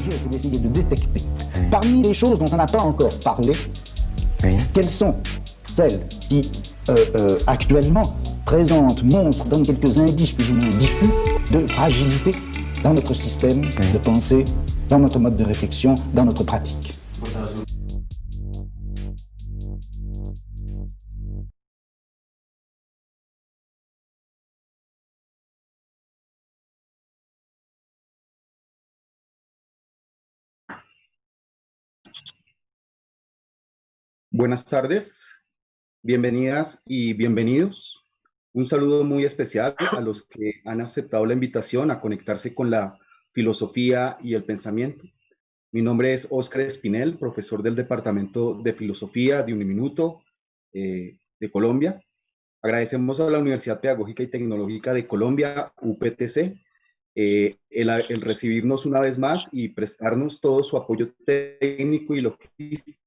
jeu, c'est d'essayer de détecter, parmi les choses dont on n'a pas encore parlé, quelles sont celles qui, actuellement, montrent, donnent quelques indices plus ou moins diffus de fragilité dans notre système de pensée, dans notre mode de réflexion, dans notre pratique. Buenas tardes, bienvenidas y bienvenidos. Un saludo muy especial a los que han aceptado la invitación a conectarse con la filosofía y el pensamiento. Mi nombre es Óscar Espinel, profesor del Departamento de Filosofía de Uniminuto de Colombia. Agradecemos a la Universidad Pedagógica y Tecnológica de Colombia, UPTC, el recibirnos una vez más y prestarnos todo su apoyo técnico y logístico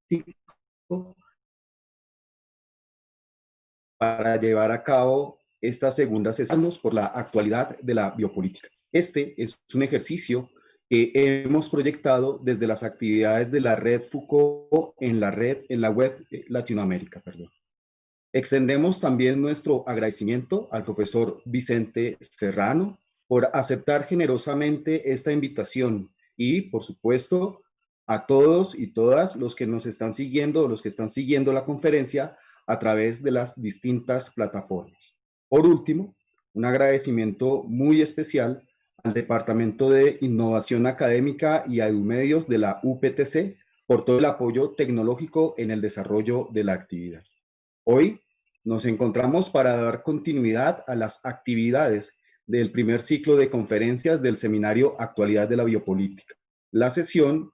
para llevar a cabo esta segunda sesión por la actualidad de la biopolítica. Este es un ejercicio que hemos proyectado desde las actividades de la Red Foucault en la web Latinoamérica. Extendemos también nuestro agradecimiento al profesor Vicente Serrano por aceptar generosamente esta invitación y, por supuesto, a todos y todas los que nos están siguiendo, los que están siguiendo la conferencia a través de las distintas plataformas. Por último, un agradecimiento muy especial al Departamento de Innovación Académica y a Edumedios de la UPTC por todo el apoyo tecnológico en el desarrollo de la actividad. Hoy nos encontramos para dar continuidad a las actividades del primer ciclo de conferencias del seminario Actualidad de la Biopolítica. La sesión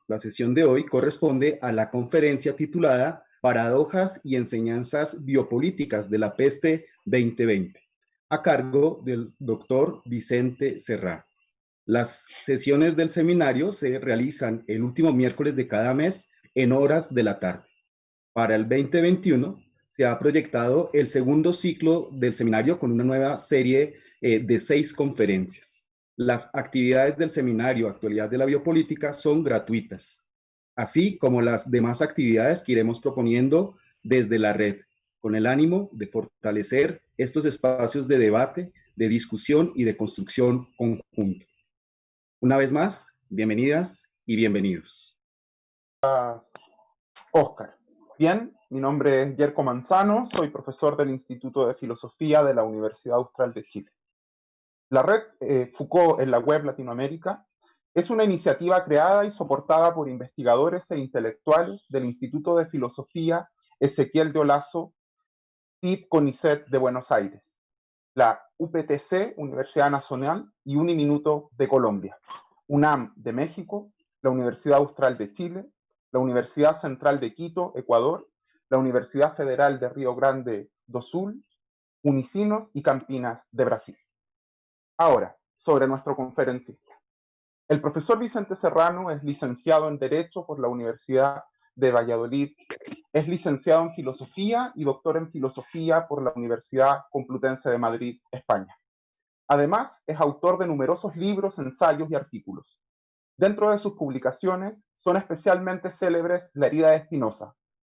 de hoy corresponde a la conferencia titulada Paradojas y enseñanzas biopolíticas de la peste 2020, a cargo del doctor Vicente Serrano. Las sesiones del seminario se realizan el último miércoles de cada mes en horas de la tarde. Para el 2021 se ha proyectado el segundo ciclo del seminario con una nueva serie de 6 conferencias. Las actividades del seminario Actualidad de la Biopolítica son gratuitas, así como las demás actividades que iremos proponiendo desde la red, con el ánimo de fortalecer estos espacios de debate, de discusión y de construcción conjunta. Una vez más, bienvenidas y bienvenidos. Óscar. Bien, mi nombre es Yerko Manzano, soy profesor del Instituto de Filosofía de la Universidad Austral de Chile. La red Foucault en la web Latinoamérica es una iniciativa creada y soportada por investigadores e intelectuales del Instituto de Filosofía Ezequiel de Olazo, TIP CONICET de Buenos Aires, la UPTC, Universidad Nacional, y Uniminuto de Colombia, UNAM de México, la Universidad Austral de Chile, la Universidad Central de Quito, Ecuador, la Universidad Federal de Río Grande do Sul, Unicinos y Campinas de Brasil. Ahora, sobre nuestro conferencista. El profesor Vicente Serrano es licenciado en Derecho por la Universidad de Valladolid, es licenciado en Filosofía y doctor en Filosofía por la Universidad Complutense de Madrid, España. Además, es autor de numerosos libros, ensayos y artículos. Dentro de sus publicaciones son especialmente célebres La herida de Spinoza,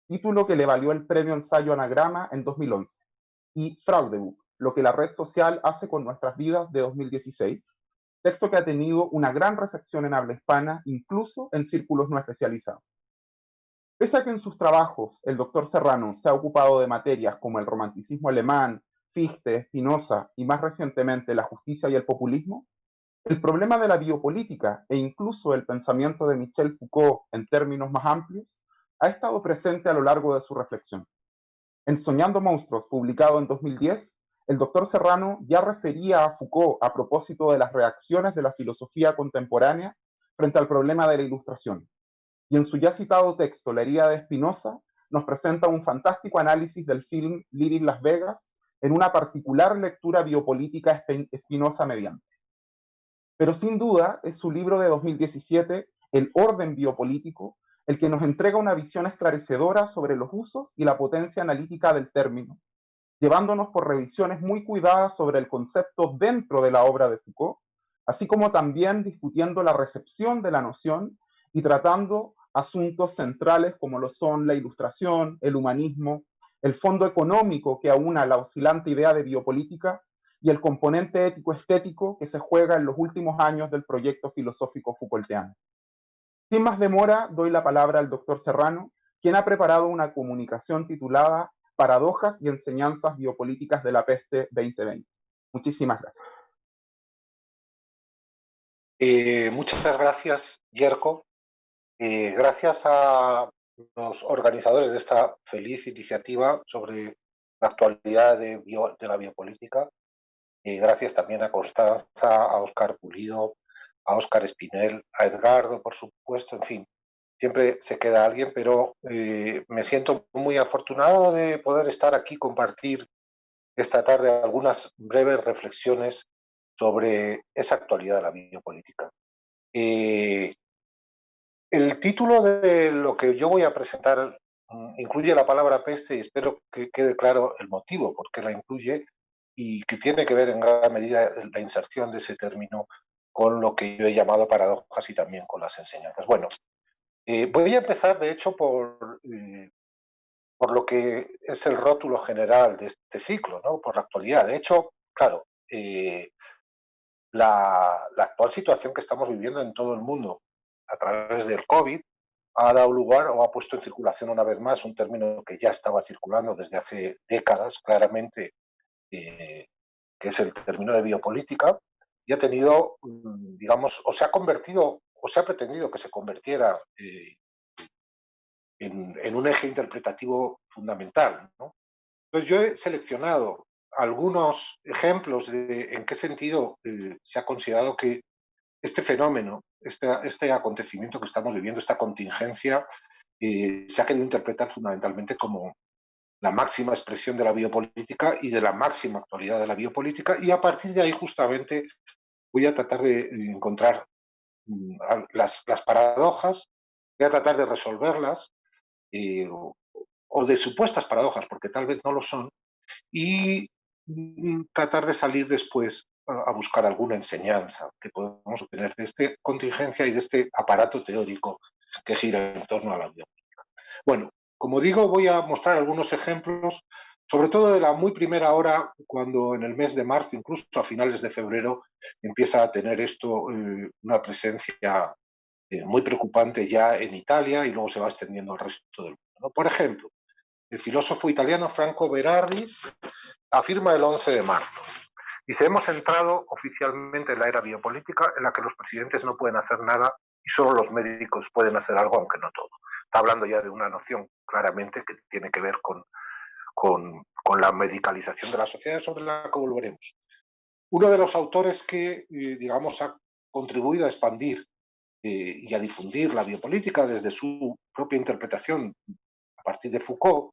título que le valió el premio Ensayo Anagrama en 2011, y Fraudebuch, lo que la red social hace con nuestras vidas de 2016, texto que ha tenido una gran recepción en habla hispana, incluso en círculos no especializados. Pese a que en sus trabajos el doctor Serrano se ha ocupado de materias como el romanticismo alemán, Fichte, Spinoza y más recientemente la justicia y el populismo, el problema de la biopolítica e incluso el pensamiento de Michel Foucault en términos más amplios ha estado presente a lo largo de su reflexión. En Soñando Monstruos, publicado en 2010, el doctor Serrano ya refería a Foucault a propósito de las reacciones de la filosofía contemporánea frente al problema de la ilustración. Y en su ya citado texto, La herida de Spinoza, nos presenta un fantástico análisis del film Living Las Vegas en una particular lectura biopolítica Spinoza mediante. Pero sin duda es su libro de 2017, El orden biopolítico, el que nos entrega una visión esclarecedora sobre los usos y la potencia analítica del término, llevándonos por revisiones muy cuidadas sobre el concepto dentro de la obra de Foucault, así como también discutiendo la recepción de la noción y tratando asuntos centrales como lo son la ilustración, el humanismo, el fondo económico que aúna la oscilante idea de biopolítica y el componente ético-estético que se juega en los últimos años del proyecto filosófico Foucaultiano. Sin más demora, doy la palabra al doctor Serrano, quien ha preparado una comunicación titulada Paradojas y enseñanzas biopolíticas de la peste 2020. Muchísimas gracias. Muchas gracias, Yerko. Gracias a los organizadores de esta feliz iniciativa sobre la actualidad de la biopolítica. Gracias también a Constanza, a Óscar Pulido, a Óscar Espinel, a Edgardo, por supuesto, en fin. Siempre se queda alguien, pero me siento muy afortunado de poder estar aquí, compartir esta tarde algunas breves reflexiones sobre esa actualidad de la biopolítica. El título de lo que yo voy a presentar incluye la palabra peste y espero que quede claro el motivo por qué la incluye y que tiene que ver en gran medida la inserción de ese término con lo que yo he llamado paradojas y también con las enseñanzas. Bueno, voy a empezar de hecho por lo que es el rótulo general de este ciclo, ¿no? Por la actualidad. De hecho, claro, la actual situación que estamos viviendo en todo el mundo a través del COVID ha dado lugar o ha puesto en circulación una vez más un término que ya estaba circulando desde hace décadas, claramente, que es el término de biopolítica, y ha tenido, digamos, o se ha convertido, o se ha pretendido que se convirtiera en un eje interpretativo fundamental, ¿no? Entonces yo he seleccionado algunos ejemplos de en qué sentido se ha considerado que este fenómeno, este acontecimiento que estamos viviendo, esta contingencia, se ha querido interpretar fundamentalmente como la máxima expresión de la biopolítica y de la máxima actualidad de la biopolítica, y a partir de ahí justamente voy a tratar de encontrar las paradojas, voy a tratar de resolverlas, o de supuestas paradojas, porque tal vez no lo son, y tratar de salir después a buscar alguna enseñanza que podamos obtener de esta contingencia y de este aparato teórico que gira en torno a la biopolítica. Bueno, como digo, voy a mostrar algunos ejemplos, sobre todo de la muy primera hora, cuando en el mes de marzo, incluso a finales de febrero, empieza a tener esto una presencia muy preocupante ya en Italia y luego se va extendiendo al resto del mundo, ¿no? Por ejemplo, el filósofo italiano Franco Berardi afirma el 11 de marzo. Dice, hemos entrado oficialmente en la era biopolítica en la que los presidentes no pueden hacer nada y solo los médicos pueden hacer algo, aunque no todo. Está hablando ya de una noción claramente que tiene que ver con la medicalización de la sociedad, sobre la que volveremos. Uno de los autores que, digamos, ha contribuido a expandir y a difundir la biopolítica desde su propia interpretación a partir de Foucault,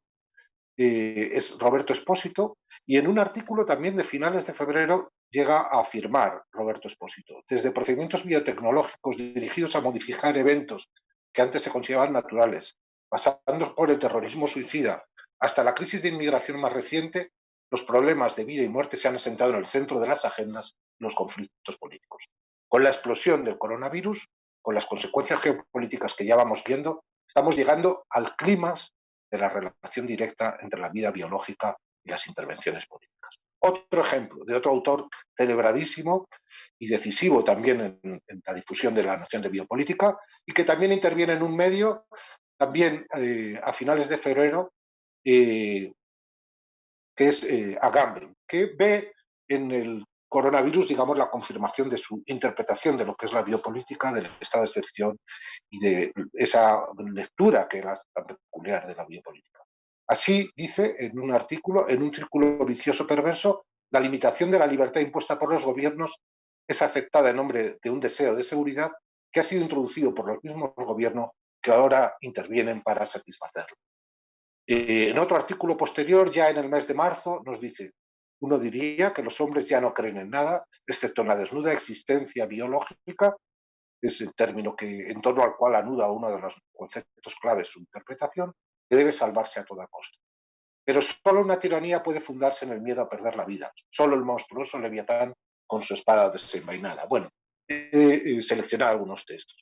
es Roberto Espósito, y en un artículo también de finales de febrero llega a afirmar Roberto Espósito, desde procedimientos biotecnológicos dirigidos a modificar eventos que antes se consideraban naturales, pasando por el terrorismo suicida, hasta la crisis de inmigración más reciente, los problemas de vida y muerte se han asentado en el centro de las agendas y los conflictos políticos. Con la explosión del coronavirus, con las consecuencias geopolíticas que ya vamos viendo, estamos llegando al clímax de la relación directa entre la vida biológica y las intervenciones políticas. Otro ejemplo de otro autor celebradísimo y decisivo también en la difusión de la noción de biopolítica y que también interviene en un medio, también a finales de febrero, que es Agamben, que ve en el coronavirus, digamos, la confirmación de su interpretación de lo que es la biopolítica, del estado de excepción y de esa lectura que era tan peculiar de la biopolítica. Así dice en un artículo, en un círculo vicioso perverso, la limitación de la libertad impuesta por los gobiernos es aceptada en nombre de un deseo de seguridad que ha sido introducido por los mismos gobiernos que ahora intervienen para satisfacerlo. En otro artículo posterior, ya en el mes de marzo, nos dice: uno diría que los hombres ya no creen en nada, excepto en la desnuda existencia biológica, es el término en torno al cual anuda uno de los conceptos claves su interpretación, que debe salvarse a toda costa. Pero solo una tiranía puede fundarse en el miedo a perder la vida, solo el monstruoso Leviatán con su espada desenvainada. Bueno, he seleccionado algunos textos.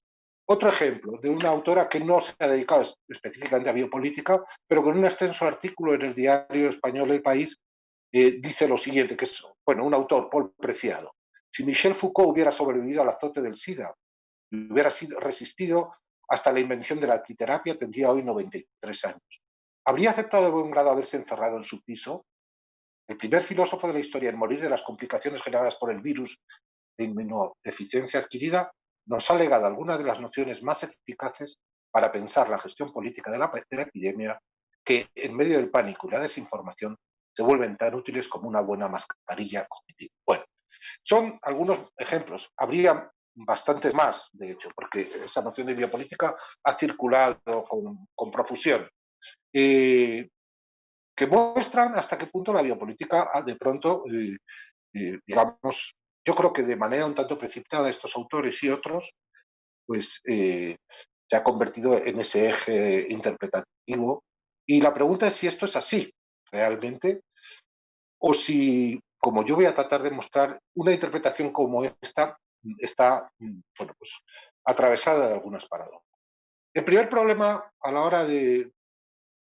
Otro ejemplo de una autora que no se ha dedicado específicamente a biopolítica, pero con un extenso artículo en el diario español El País, dice lo siguiente, que es, bueno, un autor, Paul Preciado. Si Michel Foucault hubiera sobrevivido al azote del SIDA y hubiera sido resistido hasta la invención de la quiterapia, tendría hoy 93 años. ¿Habría aceptado de buen grado haberse encerrado en su piso? El primer filósofo de la historia en morir de las complicaciones generadas por el virus de inmunodeficiencia adquirida nos ha legado algunas de las nociones más eficaces para pensar la gestión política de la epidemia, que en medio del pánico y la desinformación se vuelven tan útiles como una buena mascarilla cognitiva. Bueno, son algunos ejemplos. Habría bastantes más, de hecho, porque esa noción de biopolítica ha circulado con profusión, que muestran hasta qué punto la biopolítica de pronto, digamos, yo creo que de manera un tanto precipitada estos autores y otros, pues se ha convertido en ese eje interpretativo. Y la pregunta es si esto es así realmente, o si, como yo voy a tratar de mostrar, una interpretación como esta está, bueno, pues, atravesada de algunas paradojas. El primer problema a la hora de,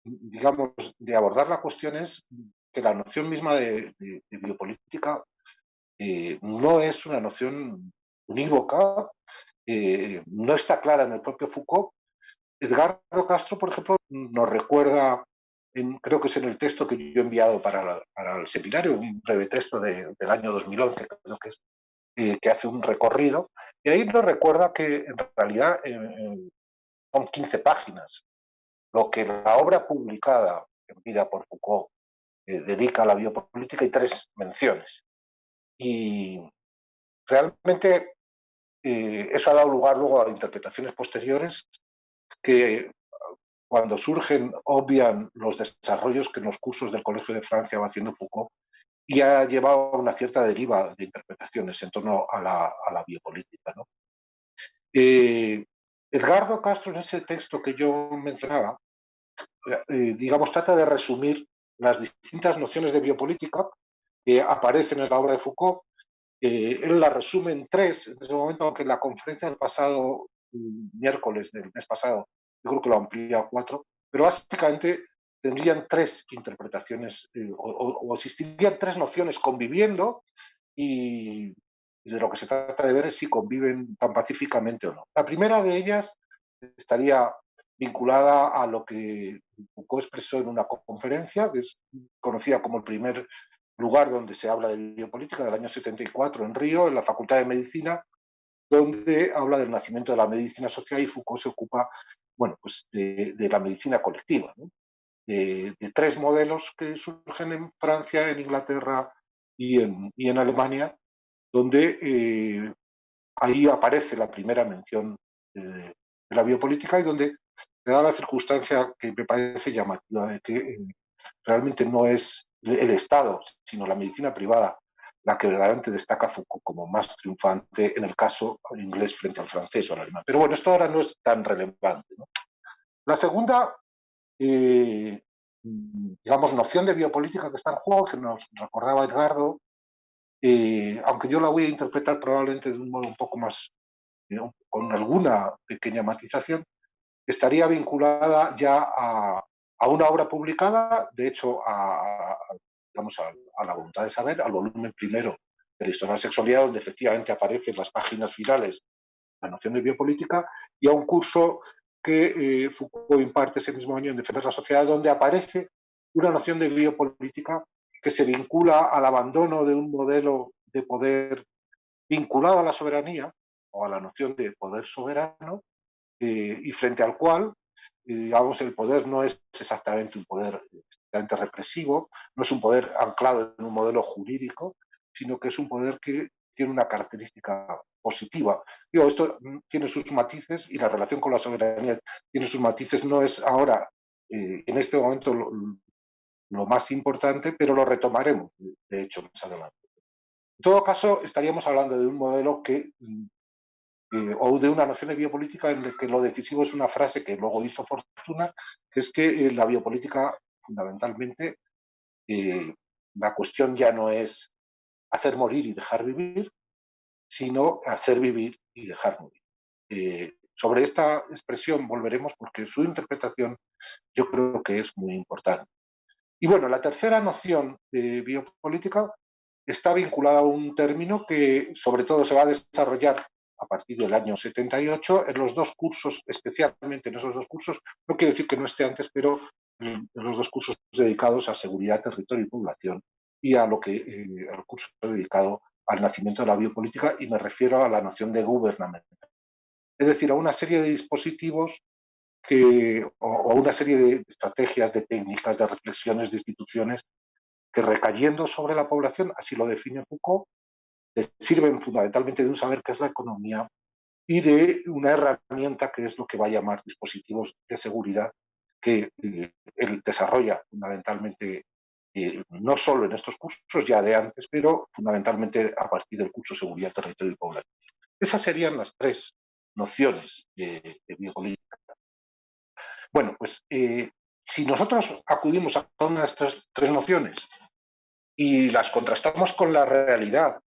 digamos, de abordar la cuestión es que la noción misma de biopolítica no es una noción unívoca, no está clara en el propio Foucault. Edgardo Castro, por ejemplo, nos recuerda, creo que es en el texto que yo he enviado para el seminario, un breve texto del año 2011, creo que es, que hace un recorrido, y ahí nos recuerda que en realidad son 15 páginas, lo que la obra publicada en vida por Foucault dedica a la biopolítica y 3 menciones. Y realmente eso ha dado lugar luego a interpretaciones posteriores que cuando surgen obvian los desarrollos que en los cursos del Colegio de Francia va haciendo Foucault y ha llevado a una cierta deriva de interpretaciones en torno a la biopolítica, ¿no? Edgardo Castro, en ese texto que yo mencionaba, digamos, trata de resumir las distintas nociones de biopolítica que aparecen en la obra de Foucault. Él la resume en 3, en ese momento, aunque en la conferencia del pasado miércoles del mes pasado, yo creo que lo amplía a 4, pero básicamente tendrían 3 interpretaciones o existirían 3 nociones conviviendo y de lo que se trata de ver es si conviven tan pacíficamente o no. La primera de ellas estaría vinculada a lo que Foucault expresó en una conferencia, que es conocida como el primer lugar donde se habla de biopolítica, del año 74 en Río, en la Facultad de Medicina, donde habla del nacimiento de la medicina social y Foucault se ocupa, bueno, pues de la medicina colectiva, ¿no? De 3 modelos que surgen en Francia, en Inglaterra y en Alemania, donde ahí aparece la primera mención de la biopolítica y donde se da la circunstancia que me parece llamativa de que realmente no es el Estado, sino la medicina privada la que verdaderamente destaca Foucault como más triunfante en el caso inglés frente al francés o al alemán. Pero bueno, esto ahora no es tan relevante, ¿no? La segunda, digamos, noción de biopolítica que está en juego, que nos recordaba Edgardo, aunque yo la voy a interpretar probablemente de un modo un poco más, con alguna pequeña matización, estaría vinculada ya a una obra publicada, de hecho, digamos, a la voluntad de saber, al volumen primero de la historia de la sexualidad, donde efectivamente aparecen las páginas finales la noción de biopolítica, y a un curso que Foucault imparte ese mismo año en Defender la Sociedad, donde aparece una noción de biopolítica que se vincula al abandono de un modelo de poder vinculado a la soberanía o a la noción de poder soberano, y frente al cual, digamos, el poder no es exactamente un poder exactamente represivo, no es un poder anclado en un modelo jurídico, sino que es un poder que tiene una característica positiva. Digo, esto tiene sus matices y la relación con la soberanía tiene sus matices, no es ahora, en este momento, lo más importante, pero lo retomaremos, de hecho, más adelante. En todo caso, estaríamos hablando de un modelo que o de una noción de biopolítica en la que lo decisivo es una frase que luego hizo fortuna, que es que la biopolítica, fundamentalmente, la cuestión ya no es hacer morir y dejar vivir, sino hacer vivir y dejar morir. sobre esta expresión volveremos porque su interpretación yo creo que es muy importante. Y bueno, la tercera noción de biopolítica está vinculada a un término que sobre todo se va a desarrollar a partir del año 78 en los dos cursos, especialmente en esos dos cursos, no quiere decir que no esté antes, pero en los dos cursos dedicados a seguridad, territorio y población, y a lo que el curso dedicado al nacimiento de la biopolítica, y me refiero a la noción de gubernamental. Es decir, a una serie de dispositivos o una serie de estrategias, de técnicas, de reflexiones, de instituciones que recayendo sobre la población, así lo define Foucault, sirven fundamentalmente de un saber que es la economía y de una herramienta que es lo que va a llamar dispositivos de seguridad que él desarrolla fundamentalmente no solo en estos cursos ya de antes, pero fundamentalmente a partir del curso Seguridad, Territorio y Población. Esas serían las tres nociones de biopolítica. Bueno, pues si nosotros acudimos a todas las tres nociones y las contrastamos con la realidad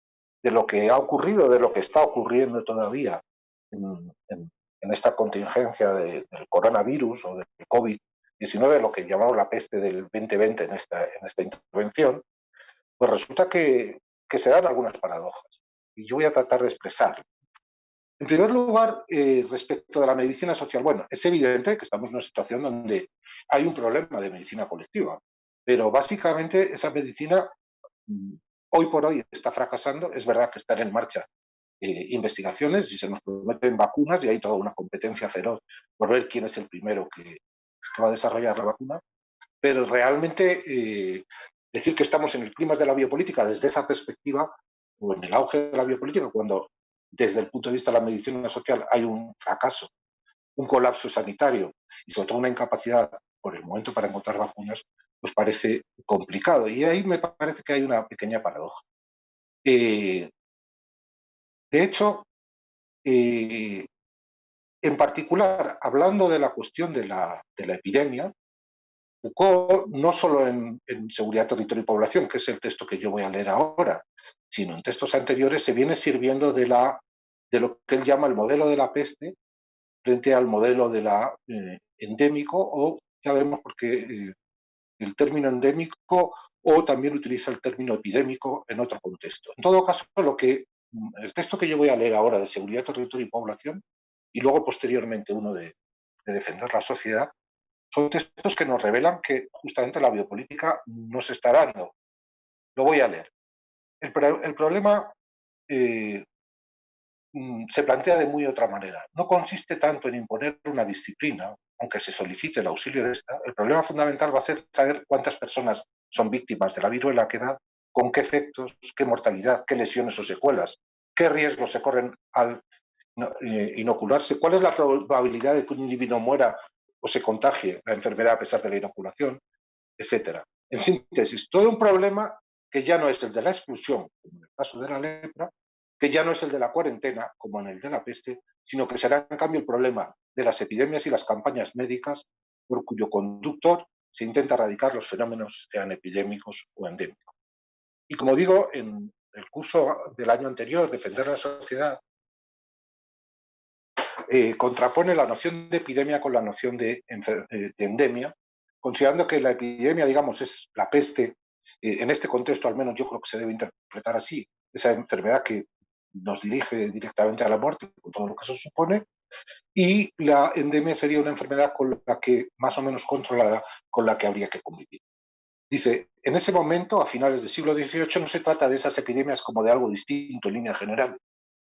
de lo que ha ocurrido, de lo que está ocurriendo todavía en esta contingencia del coronavirus o del COVID-19, lo que llamamos la peste del 2020 en esta intervención, pues resulta que se dan algunas paradojas. Y yo voy a tratar de expresarlo. En primer lugar, respecto de la medicina social, bueno, es evidente que estamos en una situación donde hay un problema de medicina colectiva, pero básicamente esa medicina hoy por hoy está fracasando. Es verdad que están en marcha investigaciones y se nos prometen vacunas y hay toda una competencia feroz por ver quién es el primero que va a desarrollar la vacuna, pero realmente decir que estamos en el clima de la biopolítica desde esa perspectiva o en el auge de la biopolítica, cuando desde el punto de vista de la medicina social hay un fracaso, un colapso sanitario y sobre todo una incapacidad por el momento para encontrar vacunas, pues parece complicado. Y ahí me parece que hay una pequeña paradoja. De hecho, en particular, hablando de la cuestión de la epidemia, Foucault, no solo en Seguridad, Territorio y Población, que es el texto que yo voy a leer ahora, sino en textos anteriores, se viene sirviendo de lo que él llama el modelo de la peste frente al modelo de la endémico, o ya vemos porque el término endémico, o también utiliza el término epidémico en otro contexto. En todo caso, el texto que yo voy a leer ahora de Seguridad, Territorio y Población, y luego posteriormente uno de Defender la Sociedad, son textos que nos revelan que justamente la biopolítica no se está dando. Lo voy a leer. El problema se plantea de muy otra manera. No consiste tanto en imponer una disciplina, aunque se solicite el auxilio de esta. El problema fundamental va a ser saber cuántas personas son víctimas de la viruela que da, con qué efectos, qué mortalidad, qué lesiones o secuelas, qué riesgos se corren al inocularse, cuál es la probabilidad de que un individuo muera o se contagie la enfermedad a pesar de la inoculación, etcétera. En síntesis, todo un problema que ya no es el de la exclusión, como en el caso de la lepra, que ya no es el de la cuarentena, como en el de la peste, sino que será en cambio el problema de las epidemias y las campañas médicas, por cuyo conductor se intenta erradicar los fenómenos, sean epidémicos o endémicos. Y como digo, en el curso del año anterior, Defender la Sociedad, contrapone la noción de epidemia con la noción de endemia, considerando que la epidemia, digamos, es la peste, en este contexto al menos yo creo que se debe interpretar así, esa enfermedad que nos dirige directamente a la muerte, con todo lo que eso supone, y la endemia sería una enfermedad con la que, más o menos controlada, con la que habría que convivir. Dice, en ese momento, a finales del siglo XVIII, no se trata de esas epidemias como de algo distinto en línea general,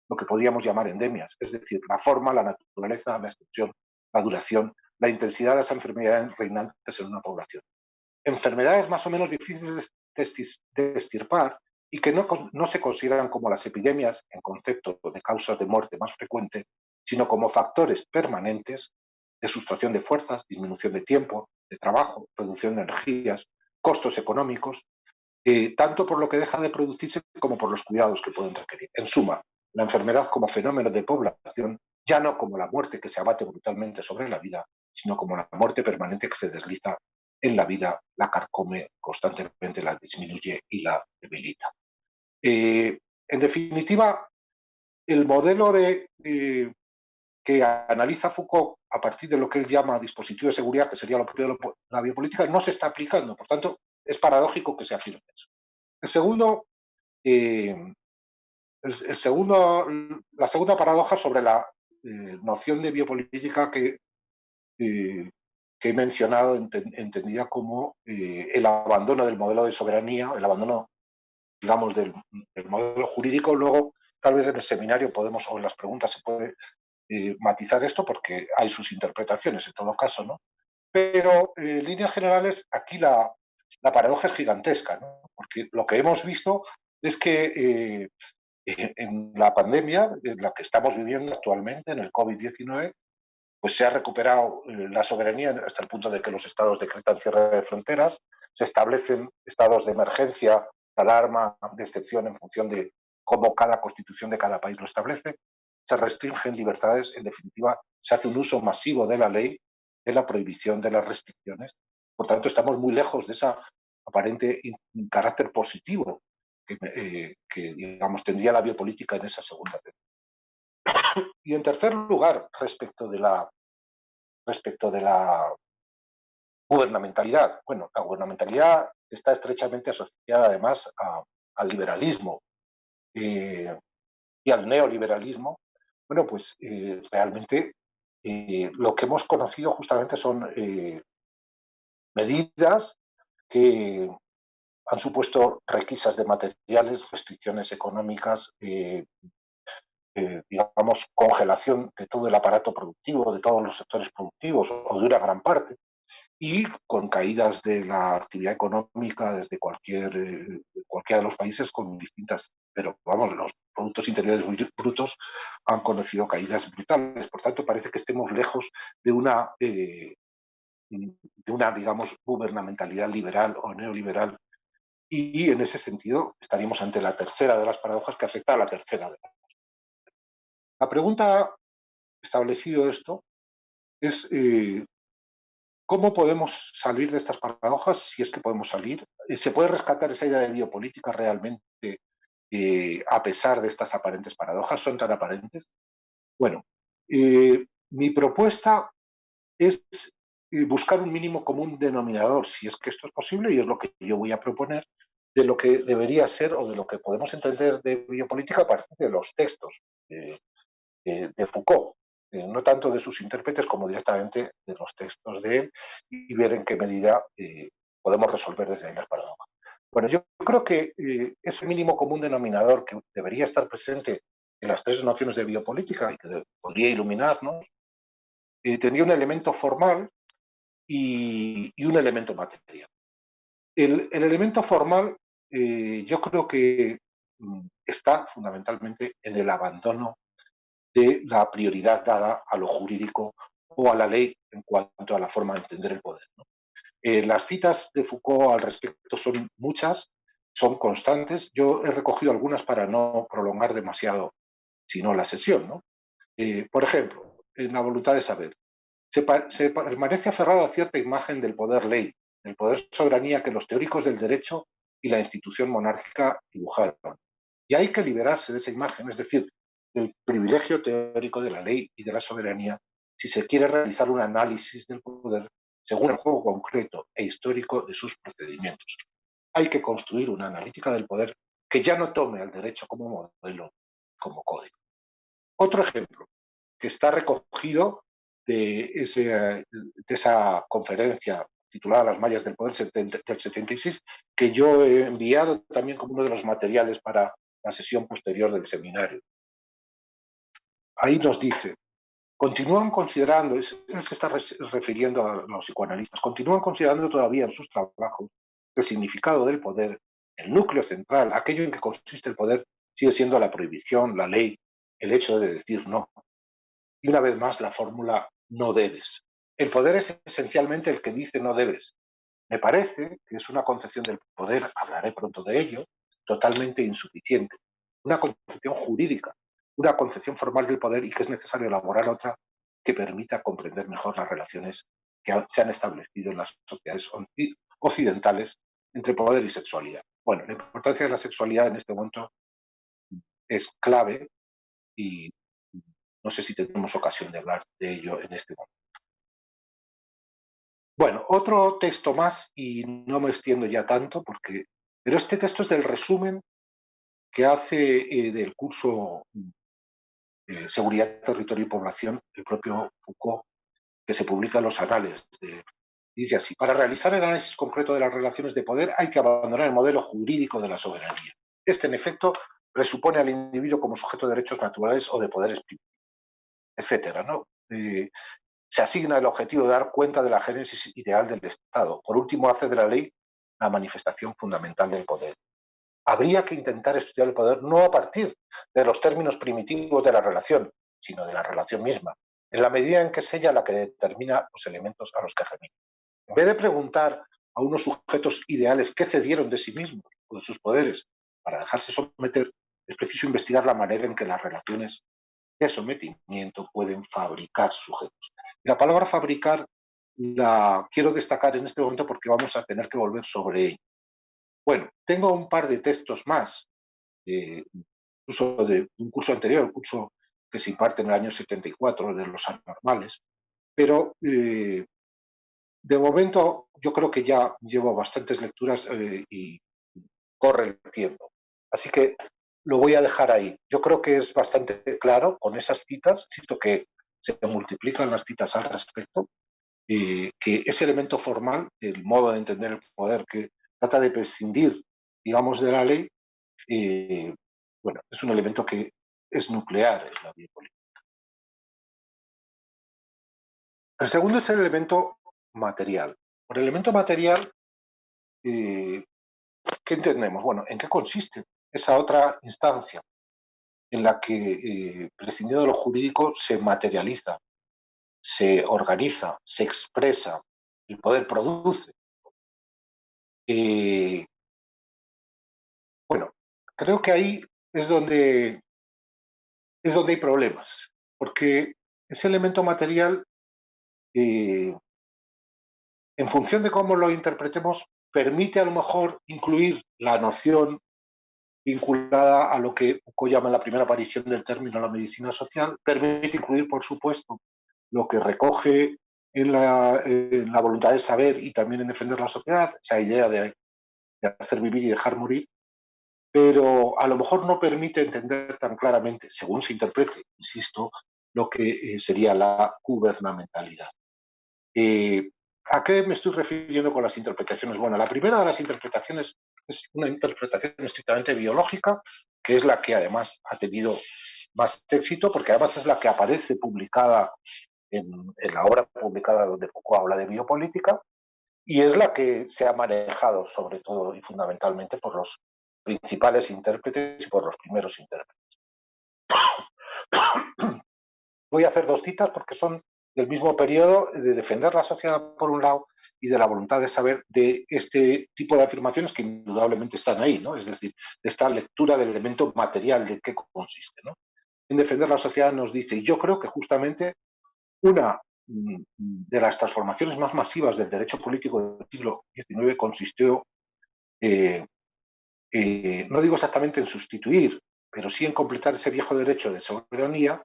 lo que podríamos llamar endemias, es decir, la forma, la naturaleza, la extensión, la duración, la intensidad de las enfermedades reinantes en una población. Enfermedades más o menos difíciles de extirpar y que no se consideran como las epidemias en concepto de causas de muerte más frecuente, sino como factores permanentes de sustracción de fuerzas, disminución de tiempo, de trabajo, reducción de energías, costos económicos, tanto por lo que deja de producirse como por los cuidados que pueden requerir. En suma, la enfermedad como fenómeno de población, ya no como la muerte que se abate brutalmente sobre la vida, sino como la muerte permanente que se desliza en la vida, la carcome constantemente, la disminuye y la debilita. En definitiva, el modelo de que analiza Foucault a partir de lo que él llama dispositivo de seguridad, que sería lo propio de la biopolítica, no se está aplicando. Por tanto, es paradójico que se afirme eso. El segundo, la segunda paradoja sobre la noción de biopolítica que he mencionado, entendida como el abandono del modelo de soberanía, el abandono, digamos, del modelo jurídico. Luego, tal vez en el seminario podemos, o en las preguntas se puede matizar esto, porque hay sus interpretaciones en todo caso, ¿no? Pero en líneas generales, aquí la paradoja es gigantesca, ¿no? Porque lo que hemos visto es que en la pandemia, en la que estamos viviendo actualmente, en el COVID-19, pues se ha recuperado la soberanía hasta el punto de que los estados decretan cierre de fronteras, se establecen estados de emergencia, de alarma, de excepción en función de cómo cada constitución de cada país lo establece, se restringen libertades, en definitiva, se hace un uso masivo de la ley, de la prohibición, de las restricciones. Por tanto, estamos muy lejos de esa aparente carácter positivo que digamos, tendría la biopolítica en esa segunda etapa. Y en tercer lugar, respecto de la gubernamentalidad. Bueno, la gubernamentalidad está estrechamente asociada además al liberalismo y al neoliberalismo. Bueno, pues realmente lo que hemos conocido justamente son medidas que han supuesto requisas de materiales, restricciones económicas, digamos, congelación de todo el aparato productivo, de todos los sectores productivos, o de una gran parte, y con caídas de la actividad económica desde cualquiera de los países con distintas, pero vamos, los productos interiores brutos han conocido caídas brutales. Por tanto, parece que estemos lejos de una, digamos, gubernamentalidad liberal o neoliberal. Y en ese sentido estaríamos ante la tercera de las paradojas que afecta a la tercera de las. La pregunta, establecido esto, es ¿cómo podemos salir de estas paradojas? Si es que podemos salir. ¿Se puede rescatar esa idea de biopolítica realmente a pesar de estas aparentes paradojas? ¿Son tan aparentes? Bueno, mi propuesta es buscar un mínimo común denominador, si es que esto es posible, y es lo que yo voy a proponer, de lo que debería ser o de lo que podemos entender de biopolítica a partir de los textos de Foucault. No tanto de sus intérpretes como directamente de los textos de él, y ver en qué medida podemos resolver desde ahí las paradojas. Bueno, yo creo que ese mínimo común denominador que debería estar presente en las tres nociones de biopolítica y que podría iluminarnos, tendría un elemento formal y un elemento material. El elemento formal yo creo que está fundamentalmente en el abandono de la prioridad dada a lo jurídico o a la ley en cuanto a la forma de entender el poder, ¿no? Las citas de Foucault al respecto son muchas, son constantes. Yo he recogido algunas para no prolongar demasiado, sino la sesión, ¿no? Por ejemplo, en La voluntad de saber, se permanece aferrado a cierta imagen del poder ley, del poder soberanía que los teóricos del derecho y la institución monárquica dibujaron. Y hay que liberarse de esa imagen, es decir, del privilegio teórico de la ley y de la soberanía, si se quiere realizar un análisis del poder según el juego concreto e histórico de sus procedimientos. Hay que construir una analítica del poder que ya no tome al derecho como modelo, como código. Otro ejemplo, que está recogido de esa conferencia titulada Las mallas del poder del 76, que yo he enviado también como uno de los materiales para la sesión posterior del seminario. Ahí nos dice, continúan considerando, él se está refiriendo a los psicoanalistas, continúan considerando todavía en sus trabajos el significado del poder, el núcleo central, aquello en que consiste el poder, sigue siendo la prohibición, la ley, el hecho de decir no. Y una vez más la fórmula no debes. El poder es esencialmente el que dice no debes. Me parece que es una concepción del poder, hablaré pronto de ello, totalmente insuficiente. Una concepción jurídica, una concepción formal del poder, y que es necesario elaborar otra que permita comprender mejor las relaciones que se han establecido en las sociedades occidentales entre poder y sexualidad. Bueno, la importancia de la sexualidad en este momento es clave y no sé si tenemos ocasión de hablar de ello en este momento. Bueno, otro texto más, y no me extiendo ya tanto, pero este texto es del resumen que hace del curso Seguridad, Territorio y Población, el propio Foucault, que se publica en los Anales. Dice así: para realizar el análisis concreto de las relaciones de poder hay que abandonar el modelo jurídico de la soberanía. Este, en efecto, presupone al individuo como sujeto de derechos naturales o de poderes privados, etcétera, ¿no? Se asigna el objetivo de dar cuenta de la génesis ideal del Estado. Por último, hace de la ley la manifestación fundamental del poder. Habría que intentar estudiar el poder no a partir de los términos primitivos de la relación, sino de la relación misma, en la medida en que es ella la que determina los elementos a los que remite. En vez de preguntar a unos sujetos ideales qué cedieron de sí mismos o de sus poderes para dejarse someter, es preciso investigar la manera en que las relaciones de sometimiento pueden fabricar sujetos. Y la palabra fabricar la quiero destacar en este momento porque vamos a tener que volver sobre ello. Bueno, tengo un par de textos más, incluso de un curso anterior, el curso que se imparte en el año 74 de los anormales, pero de momento yo creo que ya llevo bastantes lecturas y corre el tiempo. Así que lo voy a dejar ahí. Yo creo que es bastante claro con esas citas, insisto que se multiplican las citas al respecto, que ese elemento formal, el modo de entender el poder que trata de prescindir, digamos, de la ley, bueno, es un elemento que es nuclear en la vida política. El segundo es el elemento material. Por elemento material, ¿qué entendemos? Bueno, ¿en qué consiste esa otra instancia en la que, prescindiendo de lo jurídico, se materializa, se organiza, se expresa, el poder produce? Bueno, creo que ahí es donde hay problemas, porque ese elemento material, en función de cómo lo interpretemos, permite a lo mejor incluir la noción vinculada a lo que Foucault llama la primera aparición del término la medicina social, permite incluir, por supuesto, lo que recoge en la voluntad de saber y también en defender la sociedad, esa idea de hacer vivir y dejar morir, pero a lo mejor no permite entender tan claramente, según se interprete, insisto, lo que sería la gubernamentalidad. ¿A qué me estoy refiriendo con las interpretaciones? Bueno, la primera de las interpretaciones es una interpretación estrictamente biológica, que es la que además ha tenido más éxito, porque además es la que aparece publicada en la obra publicada donde Foucault habla de biopolítica, y es la que se ha manejado sobre todo y fundamentalmente por los principales intérpretes y por los primeros intérpretes. Voy a hacer dos citas porque son del mismo periodo, de defender la sociedad por un lado y de la voluntad de saber, de este tipo de afirmaciones que indudablemente están ahí, ¿no? Es decir, de esta lectura del elemento material de qué consiste, ¿no? En defender la sociedad nos dice, y yo creo que justamente una de las transformaciones más masivas del derecho político del siglo XIX consistió, no digo exactamente en sustituir, pero sí en completar ese viejo derecho de soberanía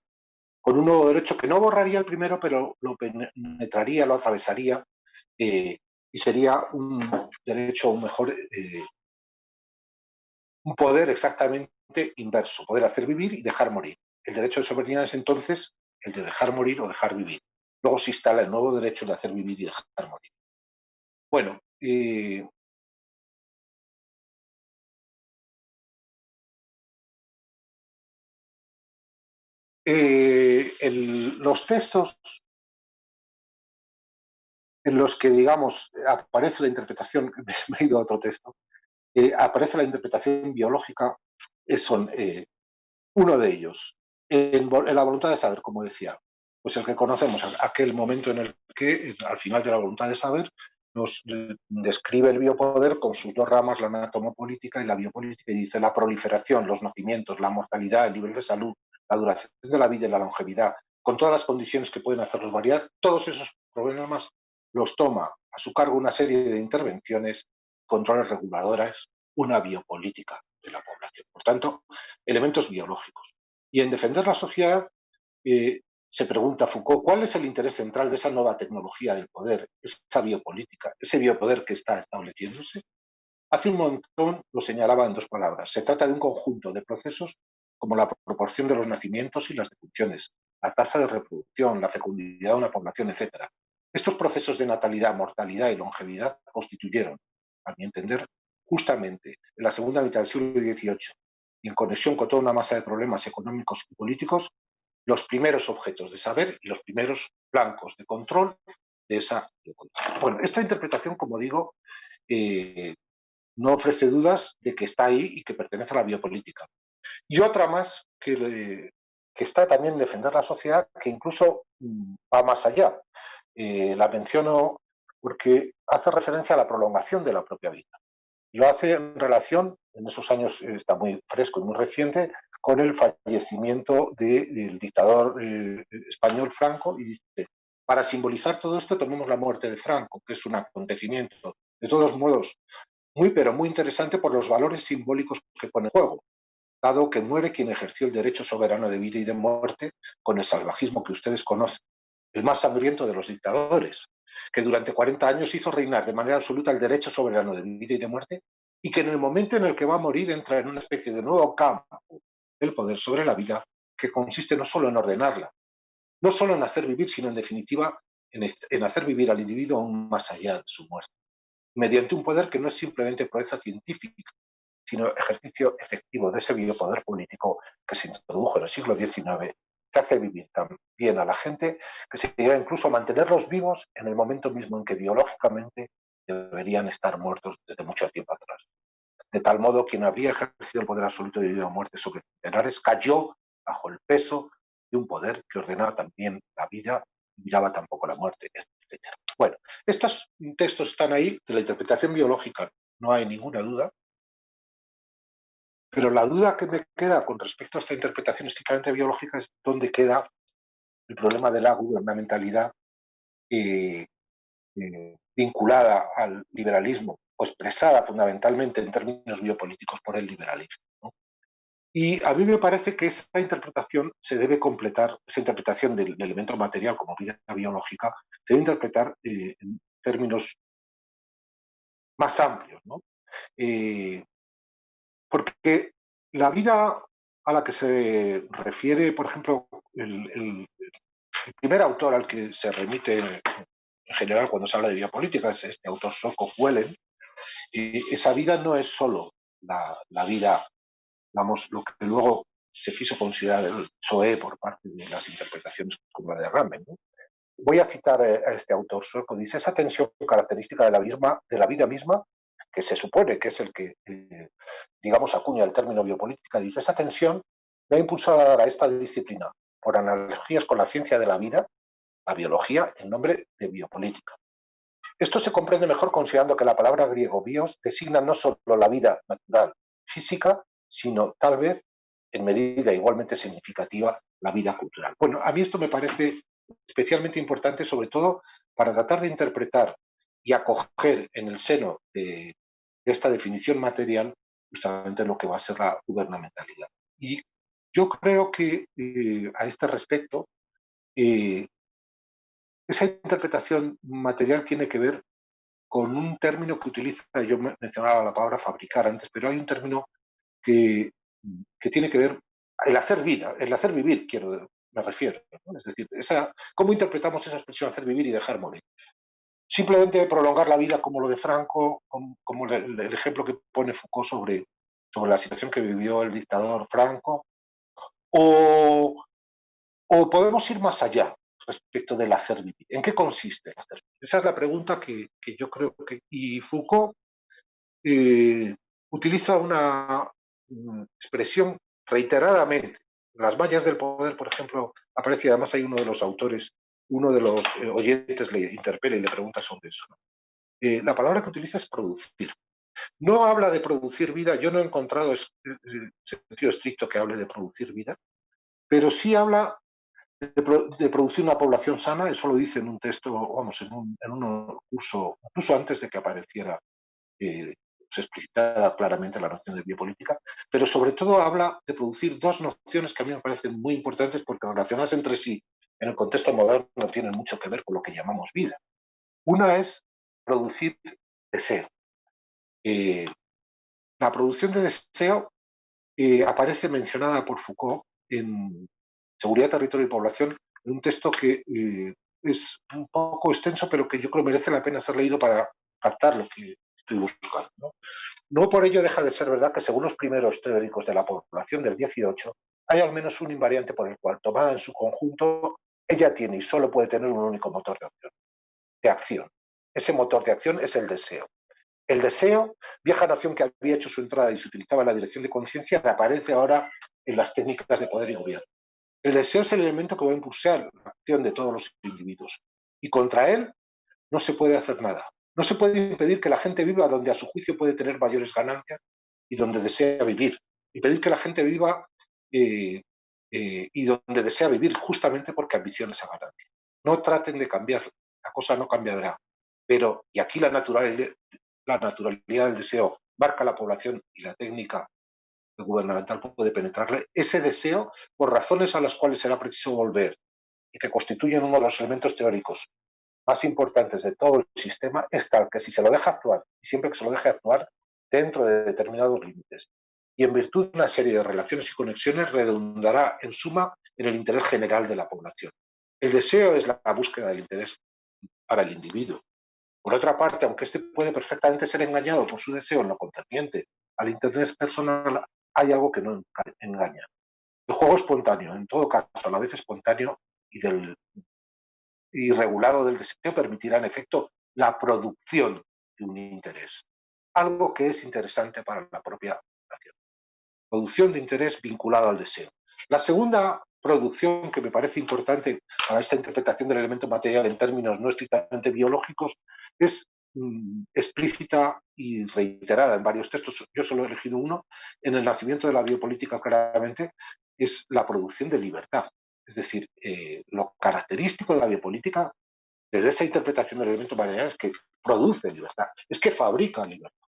con un nuevo derecho que no borraría el primero, pero lo penetraría, lo atravesaría, y sería un derecho, un poder exactamente inverso, poder hacer vivir y dejar morir. El derecho de soberanía es entonces el de dejar morir o dejar vivir. Luego se instala el nuevo derecho de hacer vivir y dejar morir. Bueno, los textos en los que, digamos, aparece la interpretación, me he ido a otro texto, aparece la interpretación biológica, son uno de ellos, en la voluntad de saber, como decía, pues el que conocemos, aquel momento en el que, al final de la voluntad de saber, nos describe el biopoder con sus dos ramas, la anatomopolítica y la biopolítica, y dice la proliferación, los nacimientos, la mortalidad, el nivel de salud, la duración de la vida y la longevidad, con todas las condiciones que pueden hacerlos variar, todos esos problemas los toma a su cargo una serie de intervenciones, controles reguladoras, una biopolítica de la población. Por tanto, elementos biológicos. Y en defender la sociedad se pregunta Foucault, ¿cuál es el interés central de esa nueva tecnología del poder, esa biopolítica, ese biopoder que está estableciéndose? Hace un montón lo señalaba en 2 palabras. Se trata de un conjunto de procesos como la proporción de los nacimientos y las defunciones, la tasa de reproducción, la fecundidad de una población, etc. Estos procesos de natalidad, mortalidad y longevidad constituyeron, a mi entender, justamente en la segunda mitad del siglo XVIII y en conexión con toda una masa de problemas económicos y políticos, los primeros objetos de saber y los primeros blancos de control de esa. Bueno, esta interpretación, como digo, no ofrece dudas de que está ahí y que pertenece a la biopolítica. Y otra más que está también en defender la sociedad, que incluso va más allá. La menciono porque hace referencia a la prolongación de la propia vida. Lo hace en relación, en esos años está muy fresco y muy reciente, con el fallecimiento del dictador español Franco, y dice, para simbolizar todo esto tomemos la muerte de Franco, que es un acontecimiento, de todos modos, muy pero muy interesante por los valores simbólicos que pone en juego, dado que muere quien ejerció el derecho soberano de vida y de muerte con el salvajismo que ustedes conocen, el más sangriento de los dictadores, que durante 40 años hizo reinar de manera absoluta el derecho soberano de vida y de muerte, y que en el momento en el que va a morir entra en una especie de nuevo campo del poder sobre la vida, que consiste no solo en ordenarla, no solo en hacer vivir, sino en definitiva en hacer vivir al individuo aún más allá de su muerte, mediante un poder que no es simplemente proeza científica, sino ejercicio efectivo de ese biopoder político que se introdujo en el siglo XIX, que hace vivir tan bien a la gente que se llega incluso a mantenerlos vivos en el momento mismo en que biológicamente deberían estar muertos desde mucho tiempo atrás. De tal modo, quien habría ejercido el poder absoluto de vida o muerte sobre centenares cayó bajo el peso de un poder que ordenaba también la vida y miraba tampoco la muerte, etc. Bueno, estos textos están ahí, de la interpretación biológica no hay ninguna duda, pero la duda que me queda con respecto a esta interpretación estrictamente biológica es dónde queda el problema de la gubernamentalidad vinculada al liberalismo, o expresada fundamentalmente en términos biopolíticos por el liberalismo, ¿no? Y a mí me parece que esa interpretación se debe completar, esa interpretación del elemento material como vida biológica, se debe interpretar en términos más amplios, ¿no? Porque la vida a la que se refiere, por ejemplo, el primer autor al que se remite en general cuando se habla de biopolítica es este autor sueco, Wellen, y esa vida no es solo la vida, vamos, lo que luego se quiso considerar el PSOE por parte de las interpretaciones como la de Ramen, ¿no? Voy a citar a este autor sueco, dice, esa tensión característica de la vida misma, que se supone que es el que, digamos, acuña el término biopolítica, dice, esa tensión me ha impulsado a dar a esta disciplina, por analogías con la ciencia de la vida, la biología, el nombre de biopolítica. Esto se comprende mejor considerando que la palabra griego bios designa no solo la vida natural, física, sino tal vez, en medida igualmente significativa, la vida cultural. Bueno, a mí esto me parece especialmente importante, sobre todo para tratar de interpretar y acoger en el seno de esta definición material justamente lo que va a ser la gubernamentalidad. Y yo creo que a este respecto, esa interpretación material tiene que ver con un término que utiliza, yo mencionaba la palabra fabricar antes, pero hay un término que tiene que ver, el hacer vida, el hacer vivir, me refiero, ¿no? Es decir, ¿cómo interpretamos esa expresión hacer vivir y dejar morir? Simplemente prolongar la vida como lo de Franco, como el ejemplo que pone Foucault sobre la situación que vivió el dictador Franco, o podemos ir más allá respecto del hacer vivir. ¿En qué consiste el hacer vivir? Esa es la pregunta que yo creo que... Y Foucault utiliza una expresión reiteradamente. En las vallas del poder, por ejemplo, aparece, además hay uno de los autores, uno de los oyentes le interpela y le pregunta sobre eso, ¿no? La palabra que utiliza es producir. No habla de producir vida, yo no he encontrado sentido estricto que hable de producir vida, pero sí habla de producir una población sana, eso lo dice en un texto, vamos, en un curso, incluso antes de que apareciera se explicita claramente la noción de biopolítica, pero sobre todo habla de producir dos nociones que a mí me parecen muy importantes porque relacionadas entre sí en el contexto moderno tienen mucho que ver con lo que llamamos vida. Una es producir deseo. La producción de deseo aparece mencionada por Foucault en Seguridad, Territorio y Población, en un texto que es un poco extenso, pero que yo creo merece la pena ser leído para captar lo que estoy buscando, ¿no? No por ello deja de ser verdad que según los primeros teóricos de la población del 18, hay al menos un invariante por el cual, tomada en su conjunto, ella tiene y solo puede tener un único motor de acción. Ese motor de acción es el deseo. El deseo, vieja noción que había hecho su entrada y se utilizaba en la dirección de conciencia, reaparece ahora en las técnicas de poder y gobierno. El deseo es el elemento que va a impulsar la acción de todos los individuos y contra él no se puede hacer nada. No se puede impedir que la gente viva donde a su juicio puede tener mayores ganancias y donde desea vivir. Impedir que la gente viva y donde desea vivir justamente porque ambiciona esa ganancia. No traten de cambiarlo, la cosa no cambiará. Pero, y aquí la naturalidad del deseo marca la población y la técnica gubernamental puede penetrarle, ese deseo, por razones a las cuales será preciso volver y que constituyen uno de los elementos teóricos más importantes de todo el sistema, es tal que si se lo deja actuar, y siempre que se lo deje actuar, dentro de determinados límites, y en virtud de una serie de relaciones y conexiones, redundará en suma en el interés general de la población. El deseo es la búsqueda del interés para el individuo. Por otra parte, aunque este puede perfectamente ser engañado por su deseo en lo concerniente al interés personal, hay algo que no engaña. El juego espontáneo, en todo caso, a la vez espontáneo y regulado del deseo, permitirá en efecto la producción de un interés. Algo que es interesante para la propia nación. Producción de interés vinculado al deseo. La segunda producción que me parece importante para esta interpretación del elemento material en términos no estrictamente biológicos es explícita y reiterada en varios textos. Yo solo he elegido uno. En el nacimiento de la biopolítica, claramente, es la producción de libertad. Es decir, lo característico de la biopolítica, desde esta interpretación del elemento material, es que produce libertad, es que fabrica libertad.